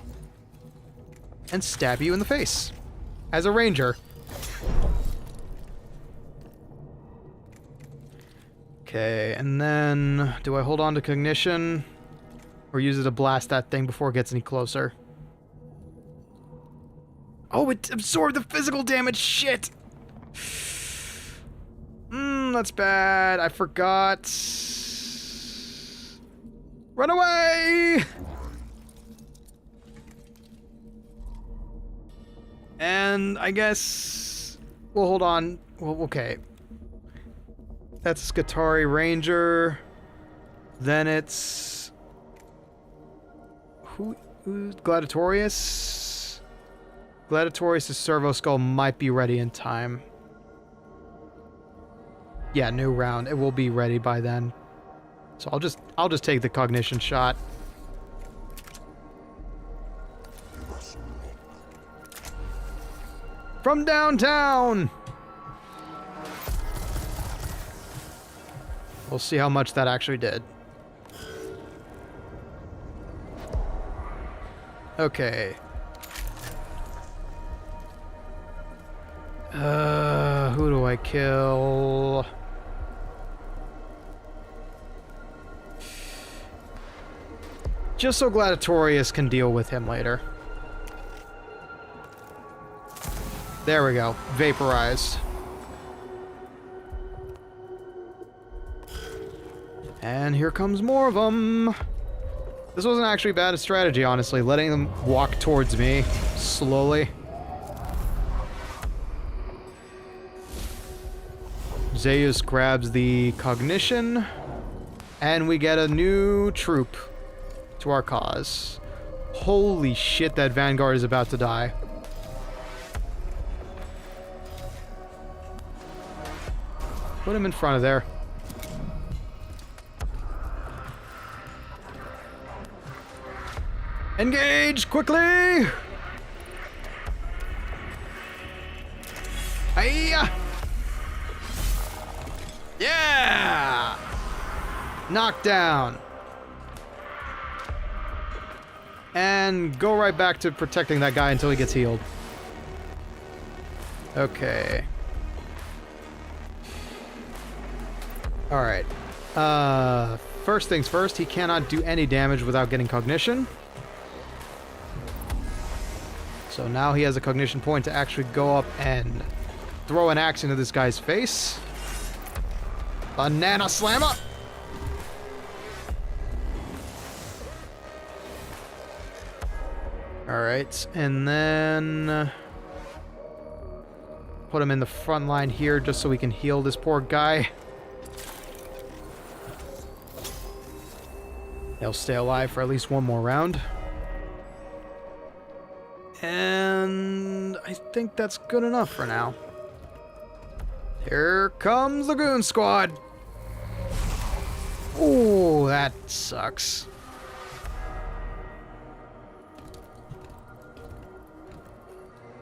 and stab you in the face as a ranger. Okay, and then do I hold on to cognition or use it to blast that thing before it gets any closer? Oh, it absorbed the physical damage. Shit. That's bad. I forgot. Run away! And I guess... Well, hold on. Well, okay. That's Skatari Ranger. Then it's... Who's Gladiatorius? Gladiatorius' Servo Skull might be ready in time. Yeah, new round. It will be ready by then. So I'll just take the cognition shot. From downtown! We'll see how much that actually did. Okay. Who do I kill? Just so Gladiatorius can deal with him later. There we go. Vaporized. And here comes more of them. This wasn't actually bad a strategy, honestly. Letting them walk towards me slowly. Zeus grabs the cognition. And we get a new troop to our cause. Holy shit, that Vanguard is about to die. Put him in front of there. Engage quickly! Hiya! Yeah! Knock down. And go right back to protecting that guy until he gets healed. Okay. Alright. First things first, he cannot do any damage without getting cognition. So now he has a cognition point to actually go up and throw an axe into this guy's face. Banana slammer! Alright, and then... put him in the front line here just so we can heal this poor guy. He'll stay alive for at least one more round. And I think that's good enough for now. Here comes the Goon Squad. Ooh, that sucks.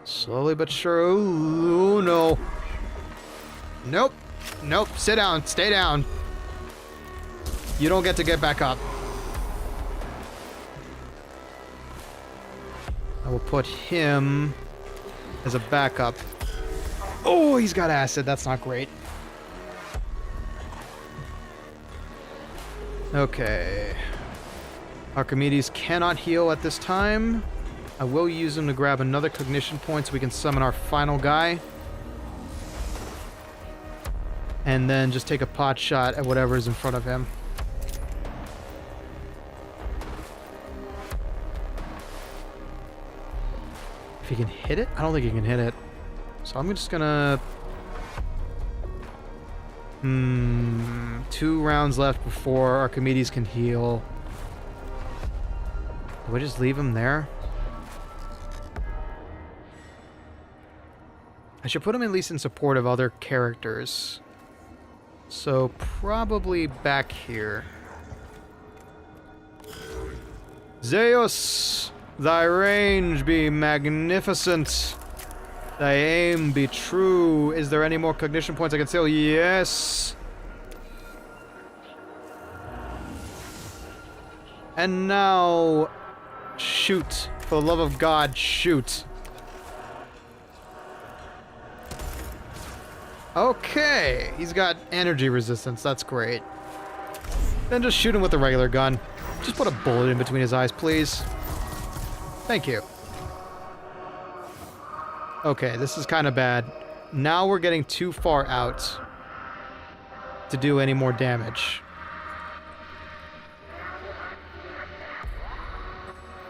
Slowly but sure. Ooh, no. Nope. Nope. Sit down. Stay down. You don't get to get back up. I will put him as a backup. Oh, he's got acid. That's not great. Okay. Archimedes cannot heal at this time. I will use him to grab another cognition point so we can summon our final guy. And then just take a pot shot at whatever is in front of him. If he can hit it? I don't think he can hit it. So I'm just gonna... 2 rounds left before Archimedes can heal. Do I just leave him there? I should put him at least in support of other characters. So probably back here. Zeus! Thy range be magnificent. Thy aim be true. Is there any more cognition points I can steal? Yes. And now, shoot. For the love of God, shoot. Okay. He's got energy resistance. That's great. Then just shoot him with a regular gun. Just put a bullet in between his eyes, please. Thank you. Okay, this is kind of bad. Now we're getting too far out to do any more damage.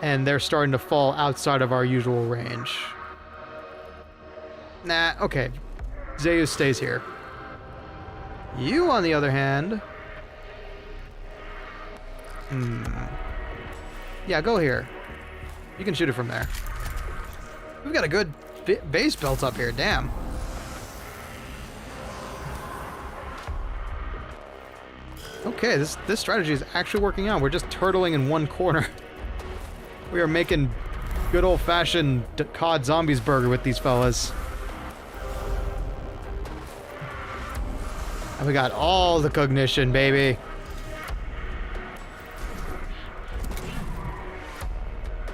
And they're starting to fall outside of our usual range. Nah, okay. Zeus stays here. You, on the other hand... Yeah, go here. You can shoot it from there. We've got a good base built up here, damn. Okay, this strategy is actually working out. We're just turtling in one corner. We are making good old-fashioned COD Zombies burger with these fellas. And we got all the cognition, baby.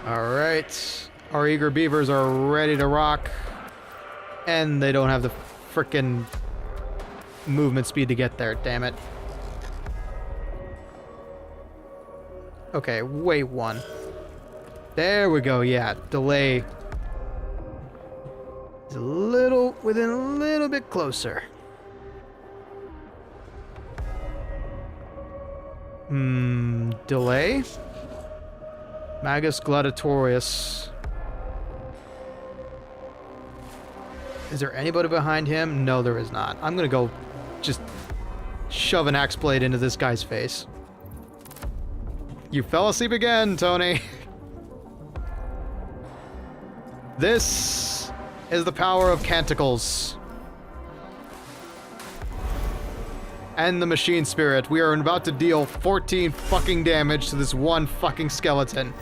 Alright. Our eager beavers are ready to rock. And they don't have the frickin' movement speed to get there, damn it. Okay, wait one. There we go, yeah. Delay is within a little bit closer. Delay? Magus Gladiatorius. Is there anybody behind him? No, there is not. I'm gonna go just shove an axe blade into this guy's face. You fell asleep again, Tony. This is the power of canticles. And the machine spirit. We are about to deal 14 fucking damage to this one fucking skeleton.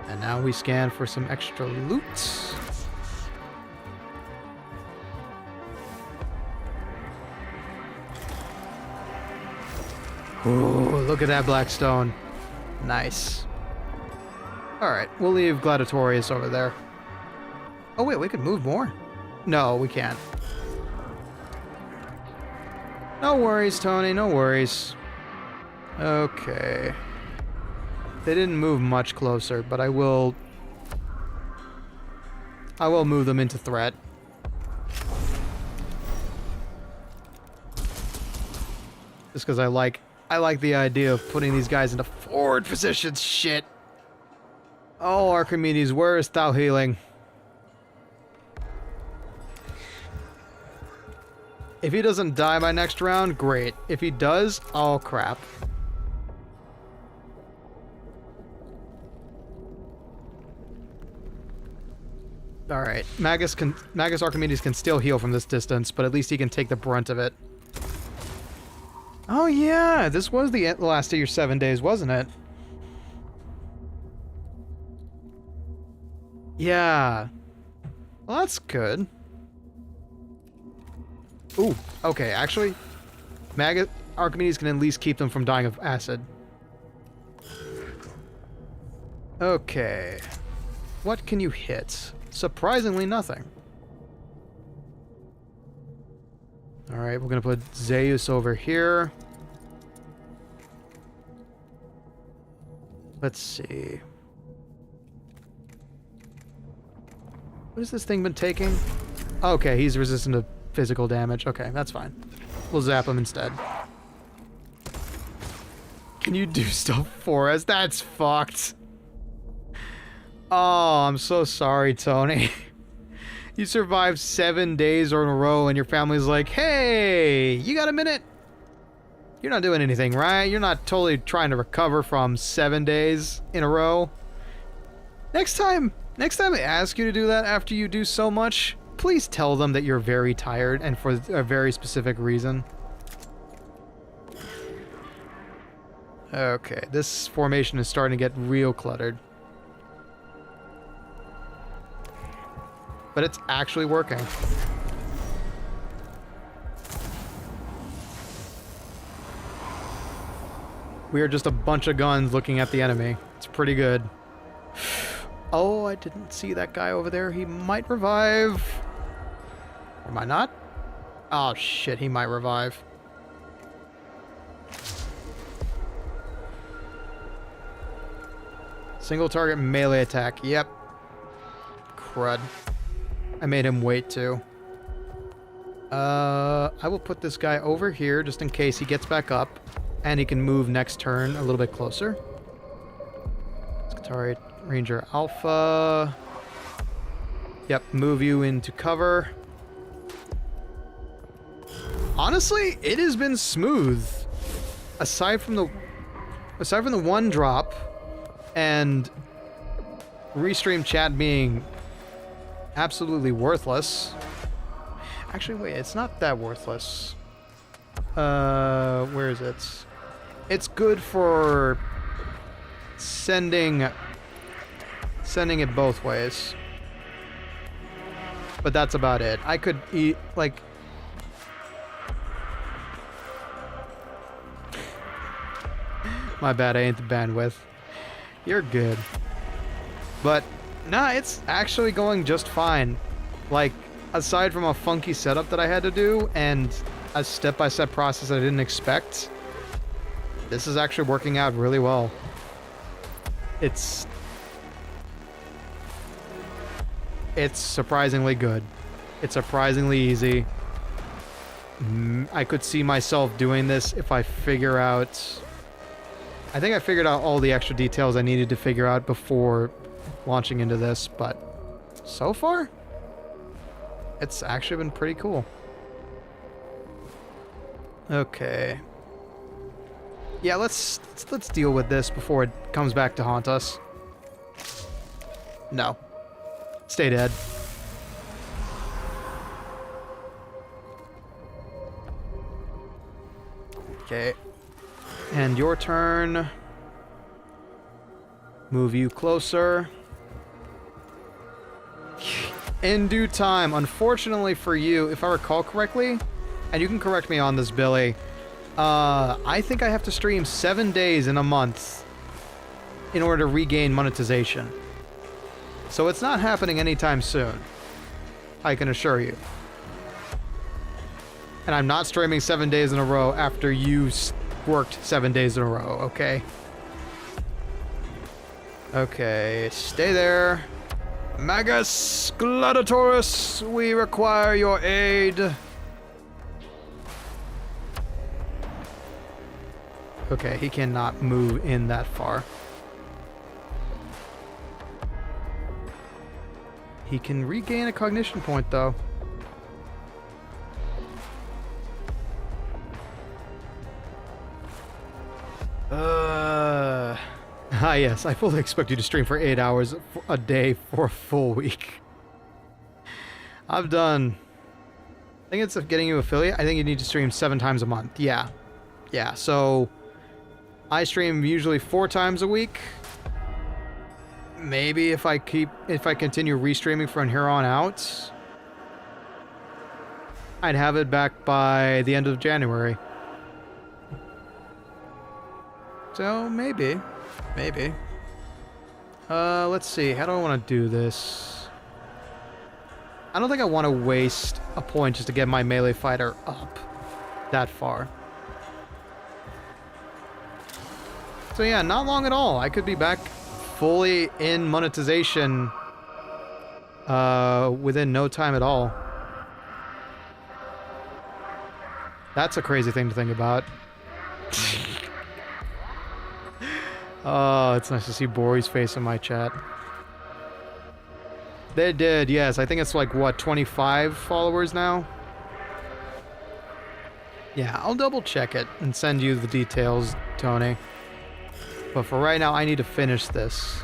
And now we scan for some extra loot. Ooh, look at that black stone. Nice. Alright, we'll leave Gladiatorius over there. Oh wait, we could move more? No, we can't. No worries, Tony, no worries. Okay. They didn't move much closer, but I will move them into threat. Just because I like the idea of putting these guys into forward positions. Shit. Oh, Archimedes, where is thou healing? If he doesn't die by next round, great. If he does, oh crap. Alright, Magus Archimedes can still heal from this distance, but at least he can take the brunt of it. Oh yeah, this was the last of your 7 days, wasn't it? Yeah. Well, that's good. Ooh, okay, actually, Archimedes can at least keep them from dying of acid. Okay. What can you hit? Surprisingly, nothing. Alright, we're gonna put Zeus over here. Let's see. What has this thing been taking? Okay, he's resistant to physical damage. Okay, that's fine. We'll zap him instead. Can you do stuff for us? That's fucked. Oh, I'm so sorry, Tony. You survived 7 days in a row and your family's like, hey, you got a minute? You're not doing anything, right? You're not totally trying to recover from 7 days in a row. Next time I ask you to do that after you do so much, please tell them that you're very tired and for a very specific reason. Okay, this formation is starting to get real cluttered. But it's actually working. We are just a bunch of guns looking at the enemy. It's pretty good. Oh, I didn't see that guy over there. He might revive. Or might not? Oh shit, he might revive. Single target melee attack. Yep. Crud. I made him wait too. I will put this guy over here just in case he gets back up. And he can move next turn a little bit closer. Skitarii Ranger Alpha. Yep, move you into cover. Honestly, it has been smooth. Aside from the one drop and Restream chat being absolutely worthless. Actually, wait, it's not that worthless. Where is it? It's good for sending it both ways. But that's about it. I could eat, like... My bad, I ain't the bandwidth. You're good. But, nah, it's actually going just fine. Like, aside from a funky setup that I had to do, and a step-by-step process I didn't expect, this is actually working out really well. It's surprisingly good. It's surprisingly easy. I could see myself doing this if I figure out... I think I figured out all the extra details I needed to figure out before launching into this, but so far, it's actually been pretty cool. Okay. Yeah, let's deal with this before it comes back to haunt us. No. Stay dead. Okay. And your turn. Move you closer. In due time. Unfortunately for you, if I recall correctly, and you can correct me on this, Billy, I think I have to stream 7 days in a month in order to regain monetization. So it's not happening anytime soon. I can assure you. And I'm not streaming 7 days in a row after you worked 7 days in a row, okay? Okay, stay there. Magus Gladiatorus, we require your aid. Okay, he cannot move in that far. He can regain a cognition point, though. Ah, yes, I fully expect you to stream for 8 hours a day for a full week. I've done... I think it's getting you affiliate. I think you need to stream 7 times a month. Yeah. Yeah, so... I stream usually 4 times a week. Maybe if I continue restreaming from here on out, I'd have it back by the end of January. So, maybe. Maybe. Let's see. How do I want to do this? I don't think I want to waste a point just to get my melee fighter up that far. So yeah, not long at all. I could be back fully in monetization within no time at all. That's a crazy thing to think about. Oh, it's nice to see Bori's face in my chat. They did, yes. I think it's like, what, 25 followers now? Yeah, I'll double check it and send you the details, Tony. But for right now, I need to finish this.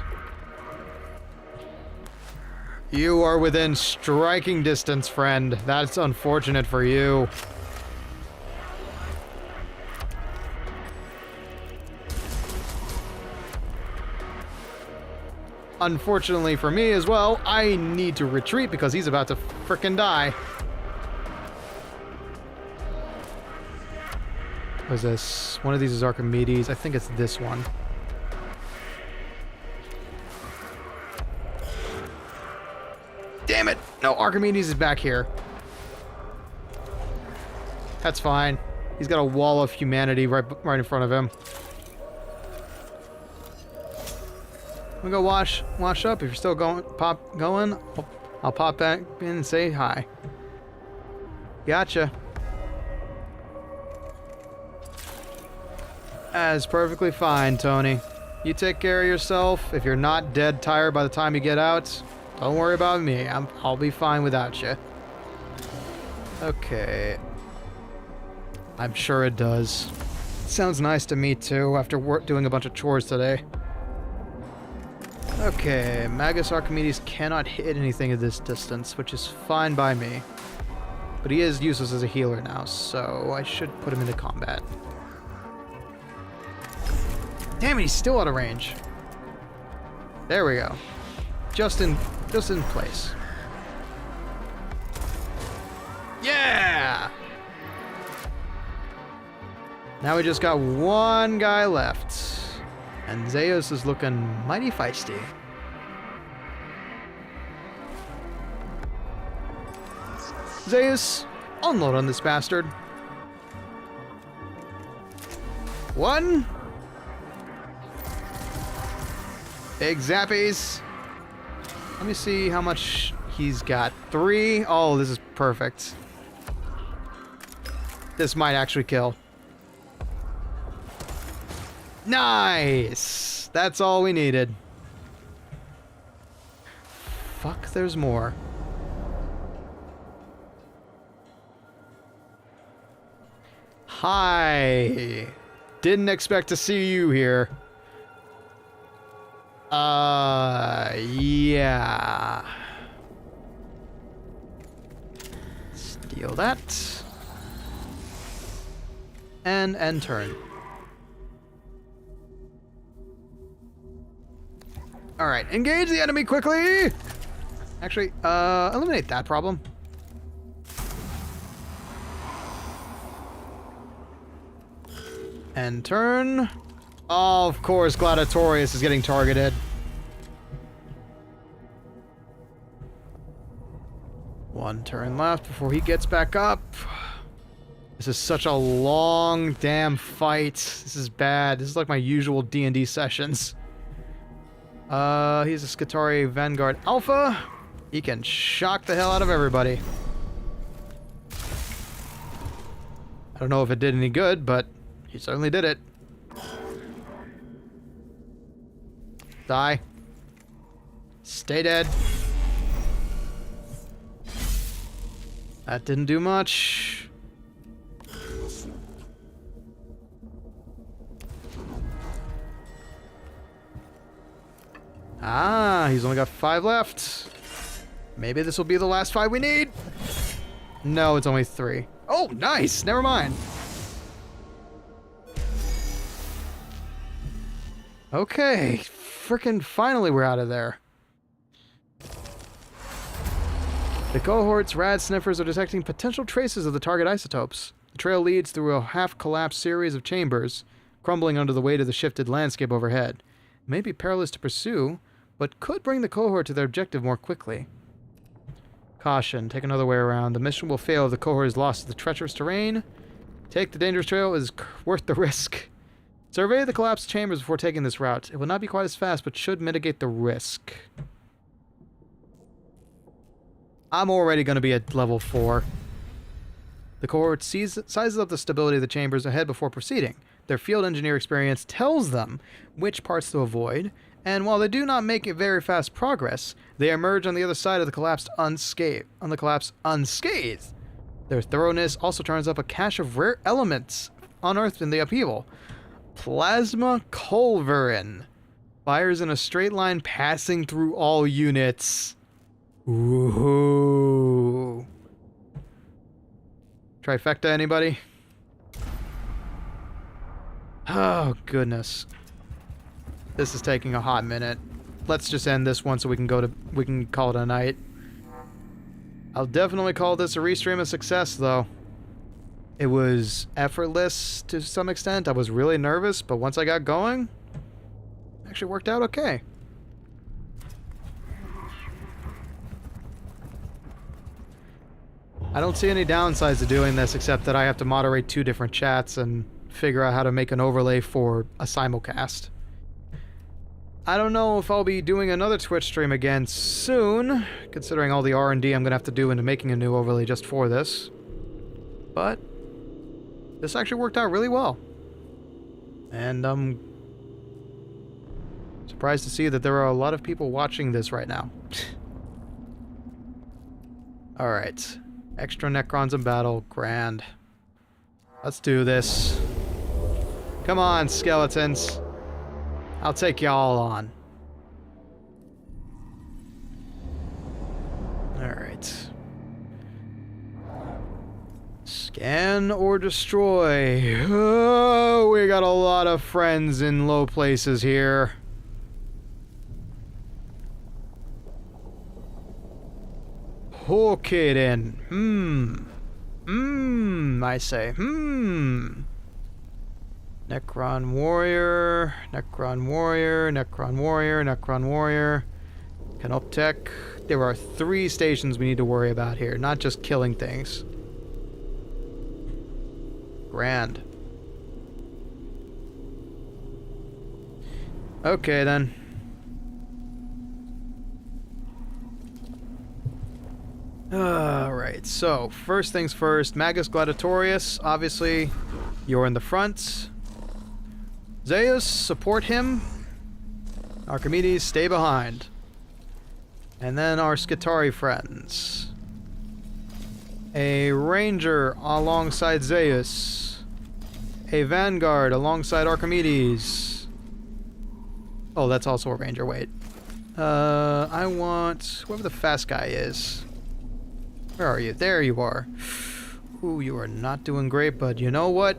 You are within striking distance, friend. That's unfortunate for you. Unfortunately for me as well, I need to retreat because he's about to frickin' die. What is this? One of these is Archimedes. I think it's this one. Damn it! No, Archimedes is back here. That's fine. He's got a wall of humanity right in front of him. We'll go wash up. If you're still going, I'll pop back in and say hi. Gotcha. That's perfectly fine, Tony. You take care of yourself. If you're not dead tired by the time you get out, don't worry about me. I'll be fine without you. Okay. I'm sure it does. Sounds nice to me too, after doing a bunch of chores today. Okay, Magus Archimedes cannot hit anything at this distance, which is fine by me. But he is useless as a healer now, so I should put him into combat. Damn it, he's still out of range. There we go. Just in place. Yeah! Now we just got one guy left. And Zeus is looking mighty feisty. Zeus, unload on this bastard. One. Big zappies. Let me see how much he's got. 3. Oh, this is perfect. This might actually kill. Nice! That's all we needed. Fuck, there's more. Hi. Didn't expect to see you here. Yeah. Steal that. And end turn. Alright, engage the enemy quickly! Actually, eliminate that problem. End turn. Oh, of course, Gladiatorius is getting targeted. One turn left before he gets back up. This is such a long damn fight. This is bad. This is like my usual D&D sessions. He's a Skitarii Vanguard Alpha. He can shock the hell out of everybody. I don't know if it did any good, but he certainly did it. Die. Stay dead. That didn't do much. Ah, he's only got 5 left. Maybe this will be the last 5 we need. No, it's only 3. Oh, nice. Never mind. Okay. Frickin' finally we're out of there. The cohort's rad sniffers are detecting potential traces of the target isotopes. The trail leads through a half-collapsed series of chambers, crumbling under the weight of the shifted landscape overhead. It may be perilous to pursue, but could bring the cohort to their objective more quickly. Caution, take another way around. The mission will fail if the cohort is lost to the treacherous terrain. Take the dangerous trail, it is worth the risk. Survey the collapsed chambers before taking this route. It will not be quite as fast, but should mitigate the risk. I'm already going to be at level 4. The cohort sizes up the stability of the chambers ahead before proceeding. Their field engineer experience tells them which parts to avoid, and while they do not make very fast progress, they emerge on the other side of the collapse unscathed. Their thoroughness also turns up a cache of rare elements unearthed in the upheaval. Plasma Culverin fires in a straight line passing through all units. Ooh. Trifecta, anybody? Oh, goodness. This is taking a hot minute. Let's just end this one so we can call it a night. I'll definitely call this a restream a success, though. It was effortless to some extent. I was really nervous, but once I got going, it actually worked out okay. I don't see any downsides to doing this except that I have to moderate 2 different chats and figure out how to make an overlay for a simulcast. I don't know if I'll be doing another Twitch stream again soon, considering all the R&D I'm going to have to do into making a new overlay just for this. But this actually worked out really well. And I'm surprised to see that there are a lot of people watching this right now. Alright. Extra Necrons in battle. Grand. Let's do this. Come on, skeletons. I'll take y'all on. Alright. Scan or destroy. Oh, we got a lot of friends in low places here. Okay then. I say. Necron Warrior, Necron Warrior, Necron Warrior, Necron Warrior. Canoptech. There are 3 stations we need to worry about here, not just killing things. Grand. Okay then. Alright, so first things first, Magus Gladiatorius, obviously, you're in the front. Zeus, support him. Archimedes, stay behind. And then our Skitari friends. A Ranger alongside Zeus. A Vanguard alongside Archimedes. Oh, that's also a Ranger, wait. I want whoever the fast guy is. Where are you? There you are. Ooh, you are not doing great, but you know what?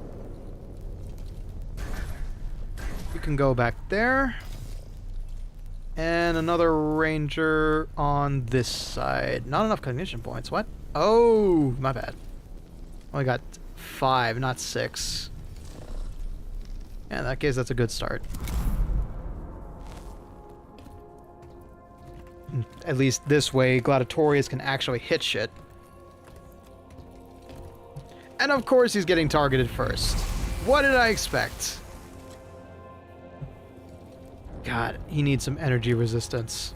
You can go back there. And another ranger on this side. Not enough cognition points. What? Oh, my bad. Only got 5, not 6. Yeah, in that case, that's a good start. At least this way, Gladiatorius can actually hit shit. And of course he's getting targeted first. What did I expect? God, he needs some energy resistance.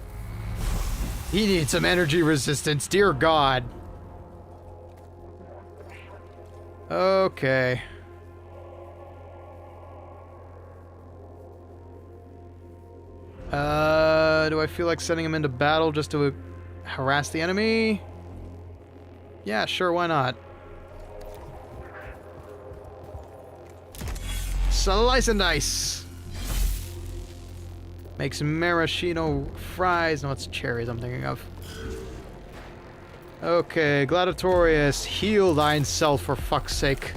He needs some energy resistance, dear God. Okay. Do I feel like sending him into battle just to harass the enemy? Yeah, sure, why not? Slice and dice! Make some maraschino fries. No, it's cherries I'm thinking of. Okay, Gladiatorius, heal thine self for fuck's sake.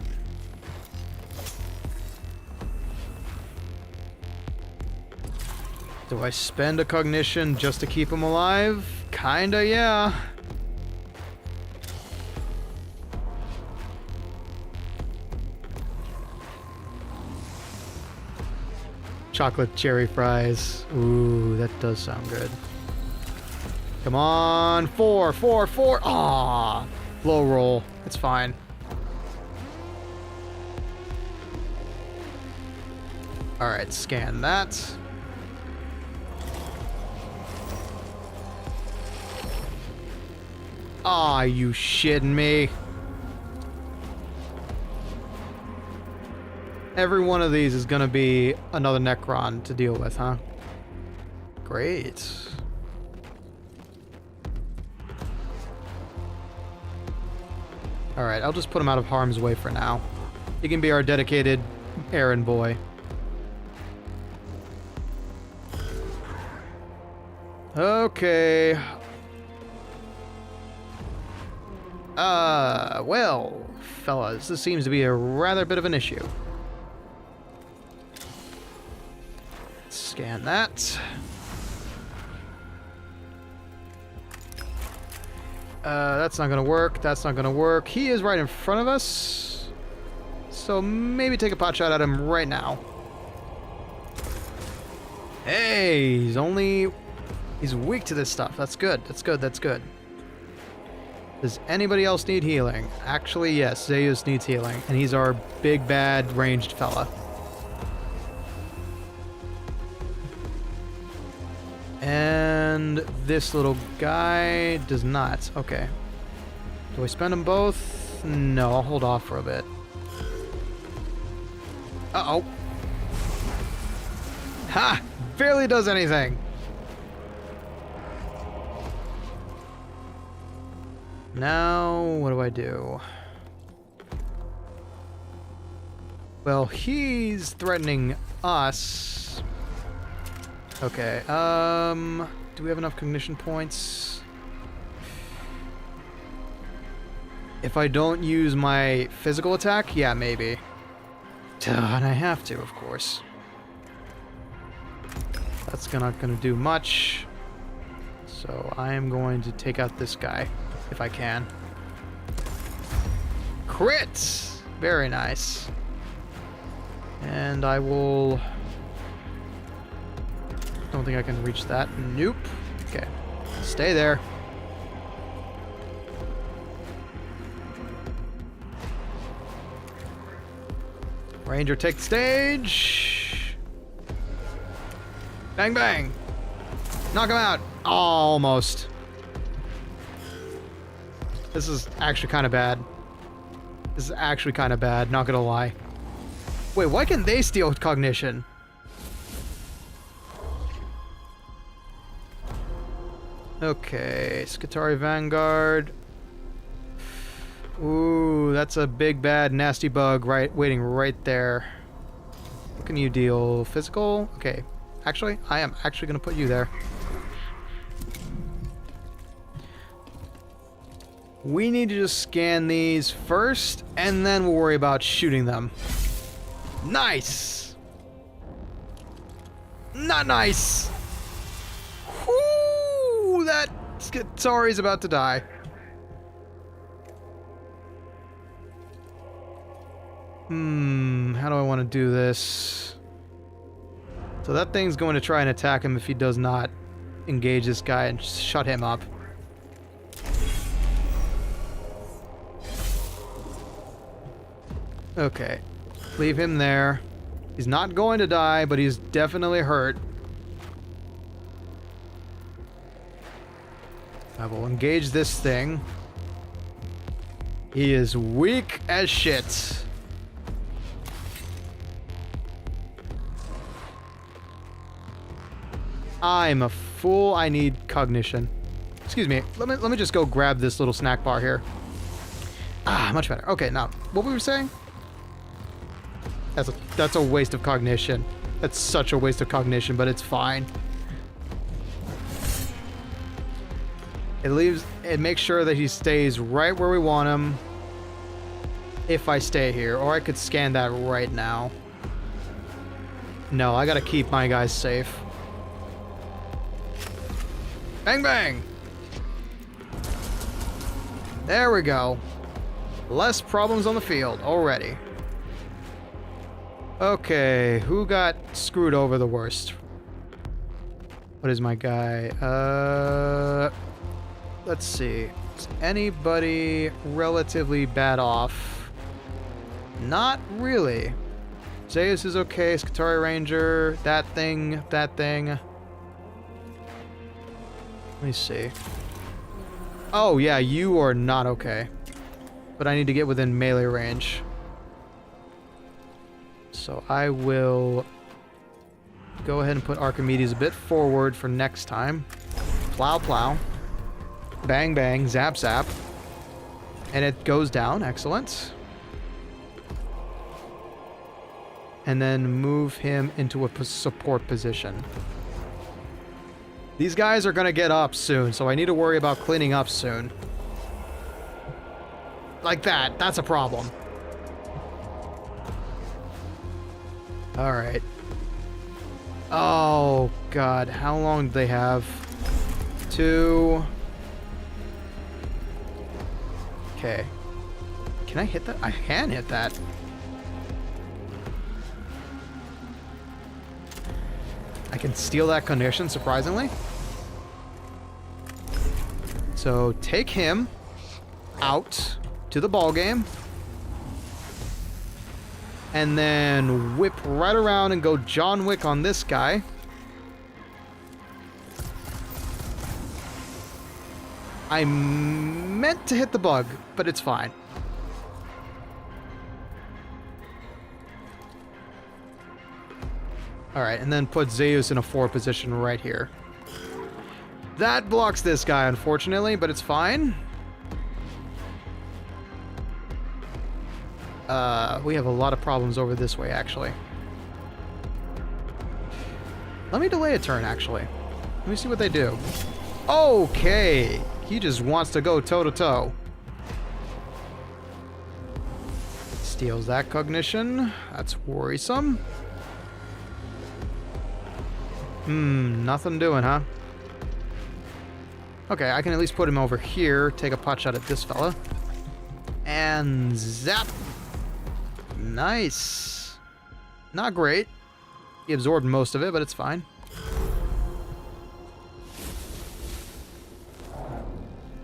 Do I spend a cognition just to keep him alive? Kinda, yeah. Chocolate cherry fries. Ooh, that does sound good. Come on, 4, 4, 4. Ah, low roll. It's fine. All right, scan that. Ah, you shitting me? Every one of these is gonna be another Necron to deal with, huh? Great. Alright, I'll just put him out of harm's way for now. He can be our dedicated errand boy. Okay. Well, fellas, this seems to be a rather bit of an issue. Scan that. That's not gonna work. That's not gonna work. He is right in front of us. So maybe take a pot shot at him right now. Hey, he's weak to this stuff. That's good. That's good. That's good. Does anybody else need healing? Actually, yes, Zeus needs healing. And he's our big, bad, ranged fella. And this little guy does not. Okay. Do I spend them both? No, I'll hold off for a bit. Uh-oh. Ha! Barely does anything. Now, what do I do? Well, he's threatening us. Okay, do we have enough cognition points? If I don't use my physical attack? Yeah, maybe. And I have to, of course. That's not gonna do much. So I am going to take out this guy, if I can. Crit! Very nice. And I will... Don't think I can reach that. Nope. Okay. Stay there. Ranger, take the stage. Bang, bang. Knock him out. Almost. This is actually kind of bad. This is actually kind of bad, not gonna lie. Wait, why can they steal cognition? Okay, Skitarii Vanguard. Ooh, that's a big, bad, nasty bug waiting right there. What can you deal? Physical? Okay. Actually, I am actually going to put you there. We need to just scan these first, and then we'll worry about shooting them. Nice! Not nice! Whoo! That Skitari's about to die. How do I want to do this? So that thing's going to try and attack him if he does not engage this guy and shut him up. Okay. Leave him there. He's not going to die, but he's definitely hurt. I will engage this thing. He is weak as shit. I'm a fool. I need cognition. Excuse me. Let me just go grab this little snack bar here. Ah, much better. Okay, now what were we saying? That's a waste of cognition. That's such a waste of cognition, but it's fine. It makes sure that he stays right where we want him. If I stay here, or I could scan that right now. No, I gotta keep my guys safe. Bang, bang! There we go. Less problems on the field already. Okay, who got screwed over the worst? What is my guy? Let's see. Is anybody relatively bad off? Not really. Zeus is okay, Skitarii Ranger, that thing. Let me see. Oh, yeah, you are not okay. But I need to get within melee range. So I will go ahead and put Archimedes a bit forward for next time. Plow, plow. Bang, bang, zap, zap. And it goes down. Excellent. And then move him into a support position. These guys are going to get up soon, so I need to worry about cleaning up soon. Like that. That's a problem. Alright. Oh, God. How long do they have? 2. Okay. Can I hit that? I can hit that. I can steal that condition, surprisingly. So take him out to the ball game. And then whip right around and go John Wick on this guy. I meant to hit the bug, but it's fine. Alright, and then put Zeus in a 4 position right here. That blocks this guy, unfortunately, but it's fine. We have a lot of problems over this way, actually. Let me delay a turn, actually. Let me see what they do. Okay! He just wants to go toe-to-toe. Steals that cognition. That's worrisome. Nothing doing, huh? Okay, I can at least put him over here, take a pot shot at this fella. And zap! Nice! Not great. He absorbed most of it, but it's fine.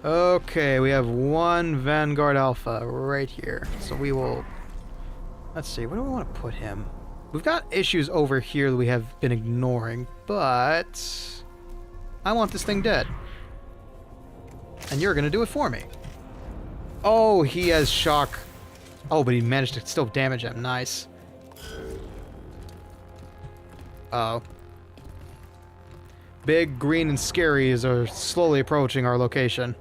Okay, we have one Vanguard Alpha right here. So we will... Let's see, where do we want to put him? We've got issues over here that we have been ignoring, but... I want this thing dead. And you're gonna do it for me. Oh, he has shock. Oh, but he managed to still damage him. Nice. Uh-oh. Big, green, and scaries are slowly approaching our location.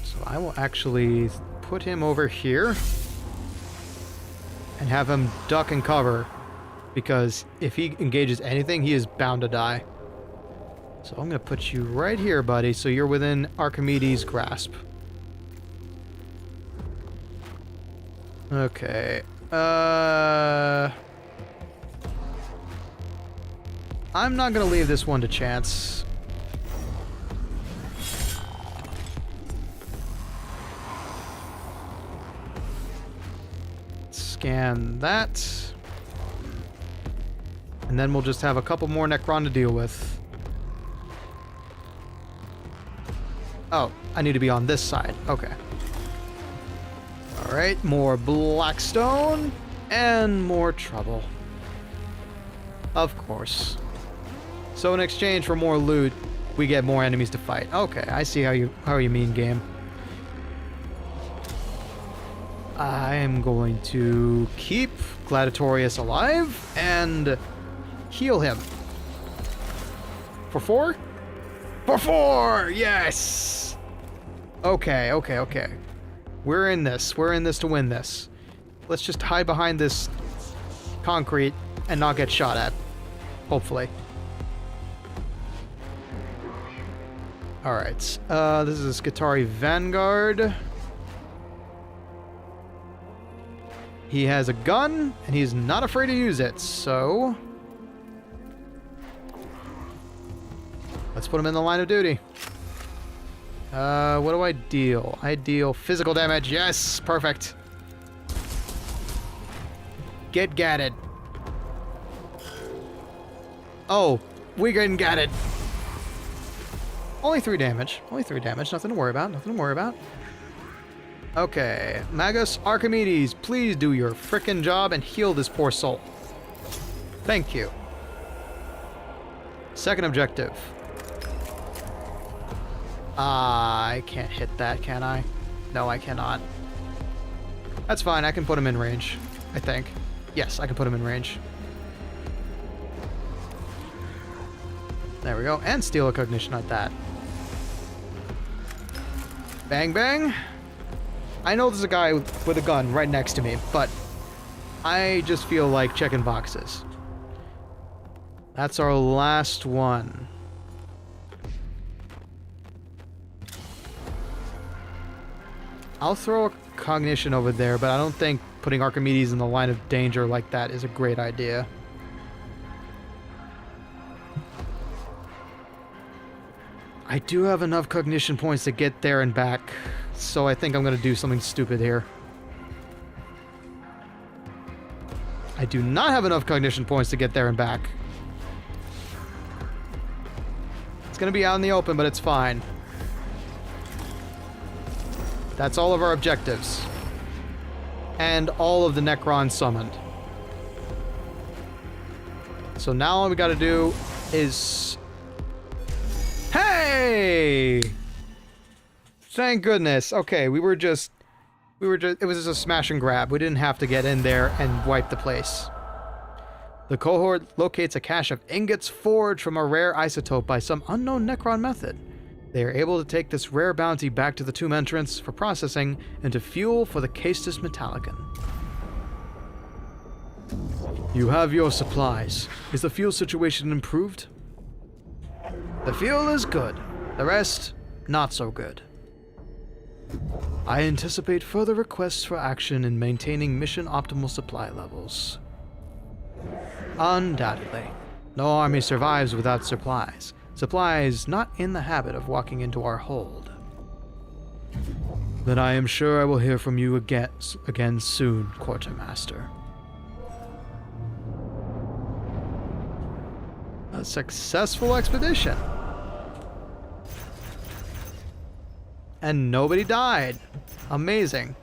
So I will actually put him over here and have him duck and cover, because if he engages anything, he is bound to die. So I'm going to put you right here, buddy, so you're within Archimedes' grasp. Okay. I'm not going to leave this one to chance. Scan that. And then we'll just have a couple more Necron to deal with. Oh, I need to be on this side. Okay. Alright, more Blackstone. And more trouble. Of course. So in exchange for more loot, we get more enemies to fight. Okay, I see how you mean, game. I am going to keep Gladiatorius alive and heal him. For 4? For 4! Yes! Okay, okay, okay. We're in this. We're in this to win this. Let's just hide behind this concrete and not get shot at. Hopefully. Alright. This is Skitarii Vanguard. He has a gun, and he's not afraid to use it, so... let's put him in the line of duty. What do I deal? I deal physical damage. Yes! Perfect. Get gatted. Oh, we getting gatted. Only 3 damage. Only 3 damage. Nothing to worry about. Nothing to worry about. Okay. Magus Archimedes, please do your frickin' job and heal this poor soul. Thank you. Second objective. I can't hit that, can I? No, I cannot. That's fine. I can put him in range, I think. Yes, I can put him in range. There we go. And steal a cognition at that. Bang, bang. I know there's a guy with a gun right next to me, but I just feel like checking boxes. That's our last one. I'll throw a cognition over there, but I don't think putting Archimedes in the line of danger like that is a great idea. I do have enough cognition points to get there and back, so I think I'm going to do something stupid here. I do not have enough cognition points to get there and back. It's going to be out in the open, but it's fine. That's all of our objectives. And all of the Necrons summoned. So now all we gotta do is... Hey! Thank goodness. Okay, it was just a smash and grab. We didn't have to get in there and wipe the place. The cohort locates a cache of ingots forged from a rare isotope by some unknown Necron method. They are able to take this rare bounty back to the tomb entrance for processing into fuel for the Caestus Metallicon. You have your supplies. Is the fuel situation improved? The fuel is good. The rest, not so good. I anticipate further requests for action in maintaining mission optimal supply levels. Undoubtedly. No army survives without supplies. Supplies not in the habit of walking into our hold. Then I am sure I will hear from you again soon, Quartermaster. A successful expedition. And nobody died. Amazing.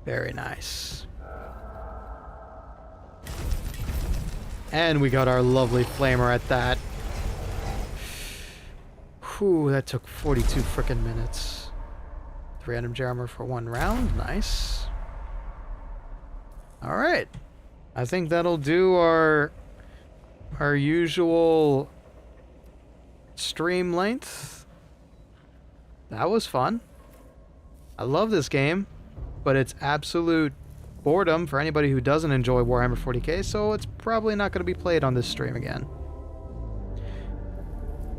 Very nice. And we got our lovely flamer at that. Whew, that took 42 frickin' minutes. 3 random jammer for 1 round. Nice. Alright. I think that'll do our usual stream length. That was fun. I love this game, but it's absolute boredom for anybody who doesn't enjoy Warhammer 40k, so it's probably not going to be played on this stream again.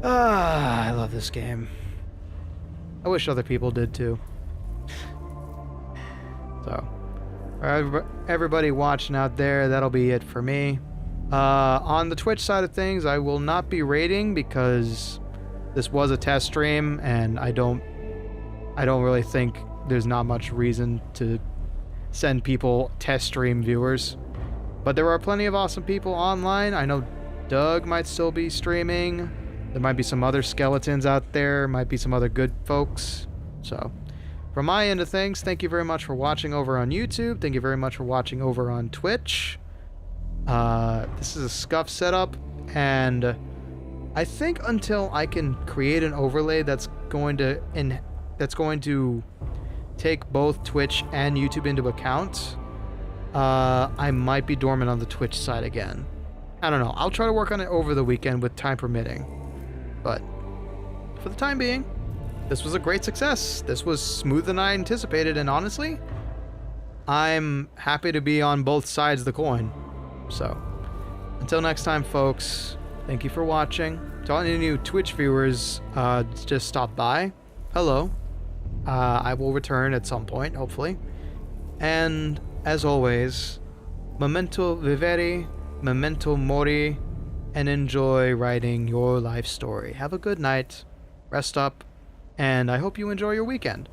I love this game. I wish other people did too. So, for everybody watching out there, that'll be it for me. On the Twitch side of things, I will not be raiding because this was a test stream, and I don't really think there's not much reason to send people test stream viewers. But there are plenty of awesome people online. I know Doug might still be streaming. There might be some other skeletons out there. Might be some other good folks. So, from my end of things, thank you very much for watching over on YouTube. Thank you very much for watching over on Twitch. This is a scuff setup, and I think until I can create an overlay that's going to take both Twitch and YouTube into account, I might be dormant on the Twitch side again. I don't know. I'll try to work on it over the weekend with time permitting. But for the time being, this was a great success. This was smoother than I anticipated, and honestly, I'm happy to be on both sides of the coin. So, until next time, folks, thank you for watching. To all any new Twitch viewers, just stop by. Hello. I will return at some point, hopefully. And, as always, memento vivere, memento mori, and enjoy writing your life story. Have a good night, rest up, and I hope you enjoy your weekend.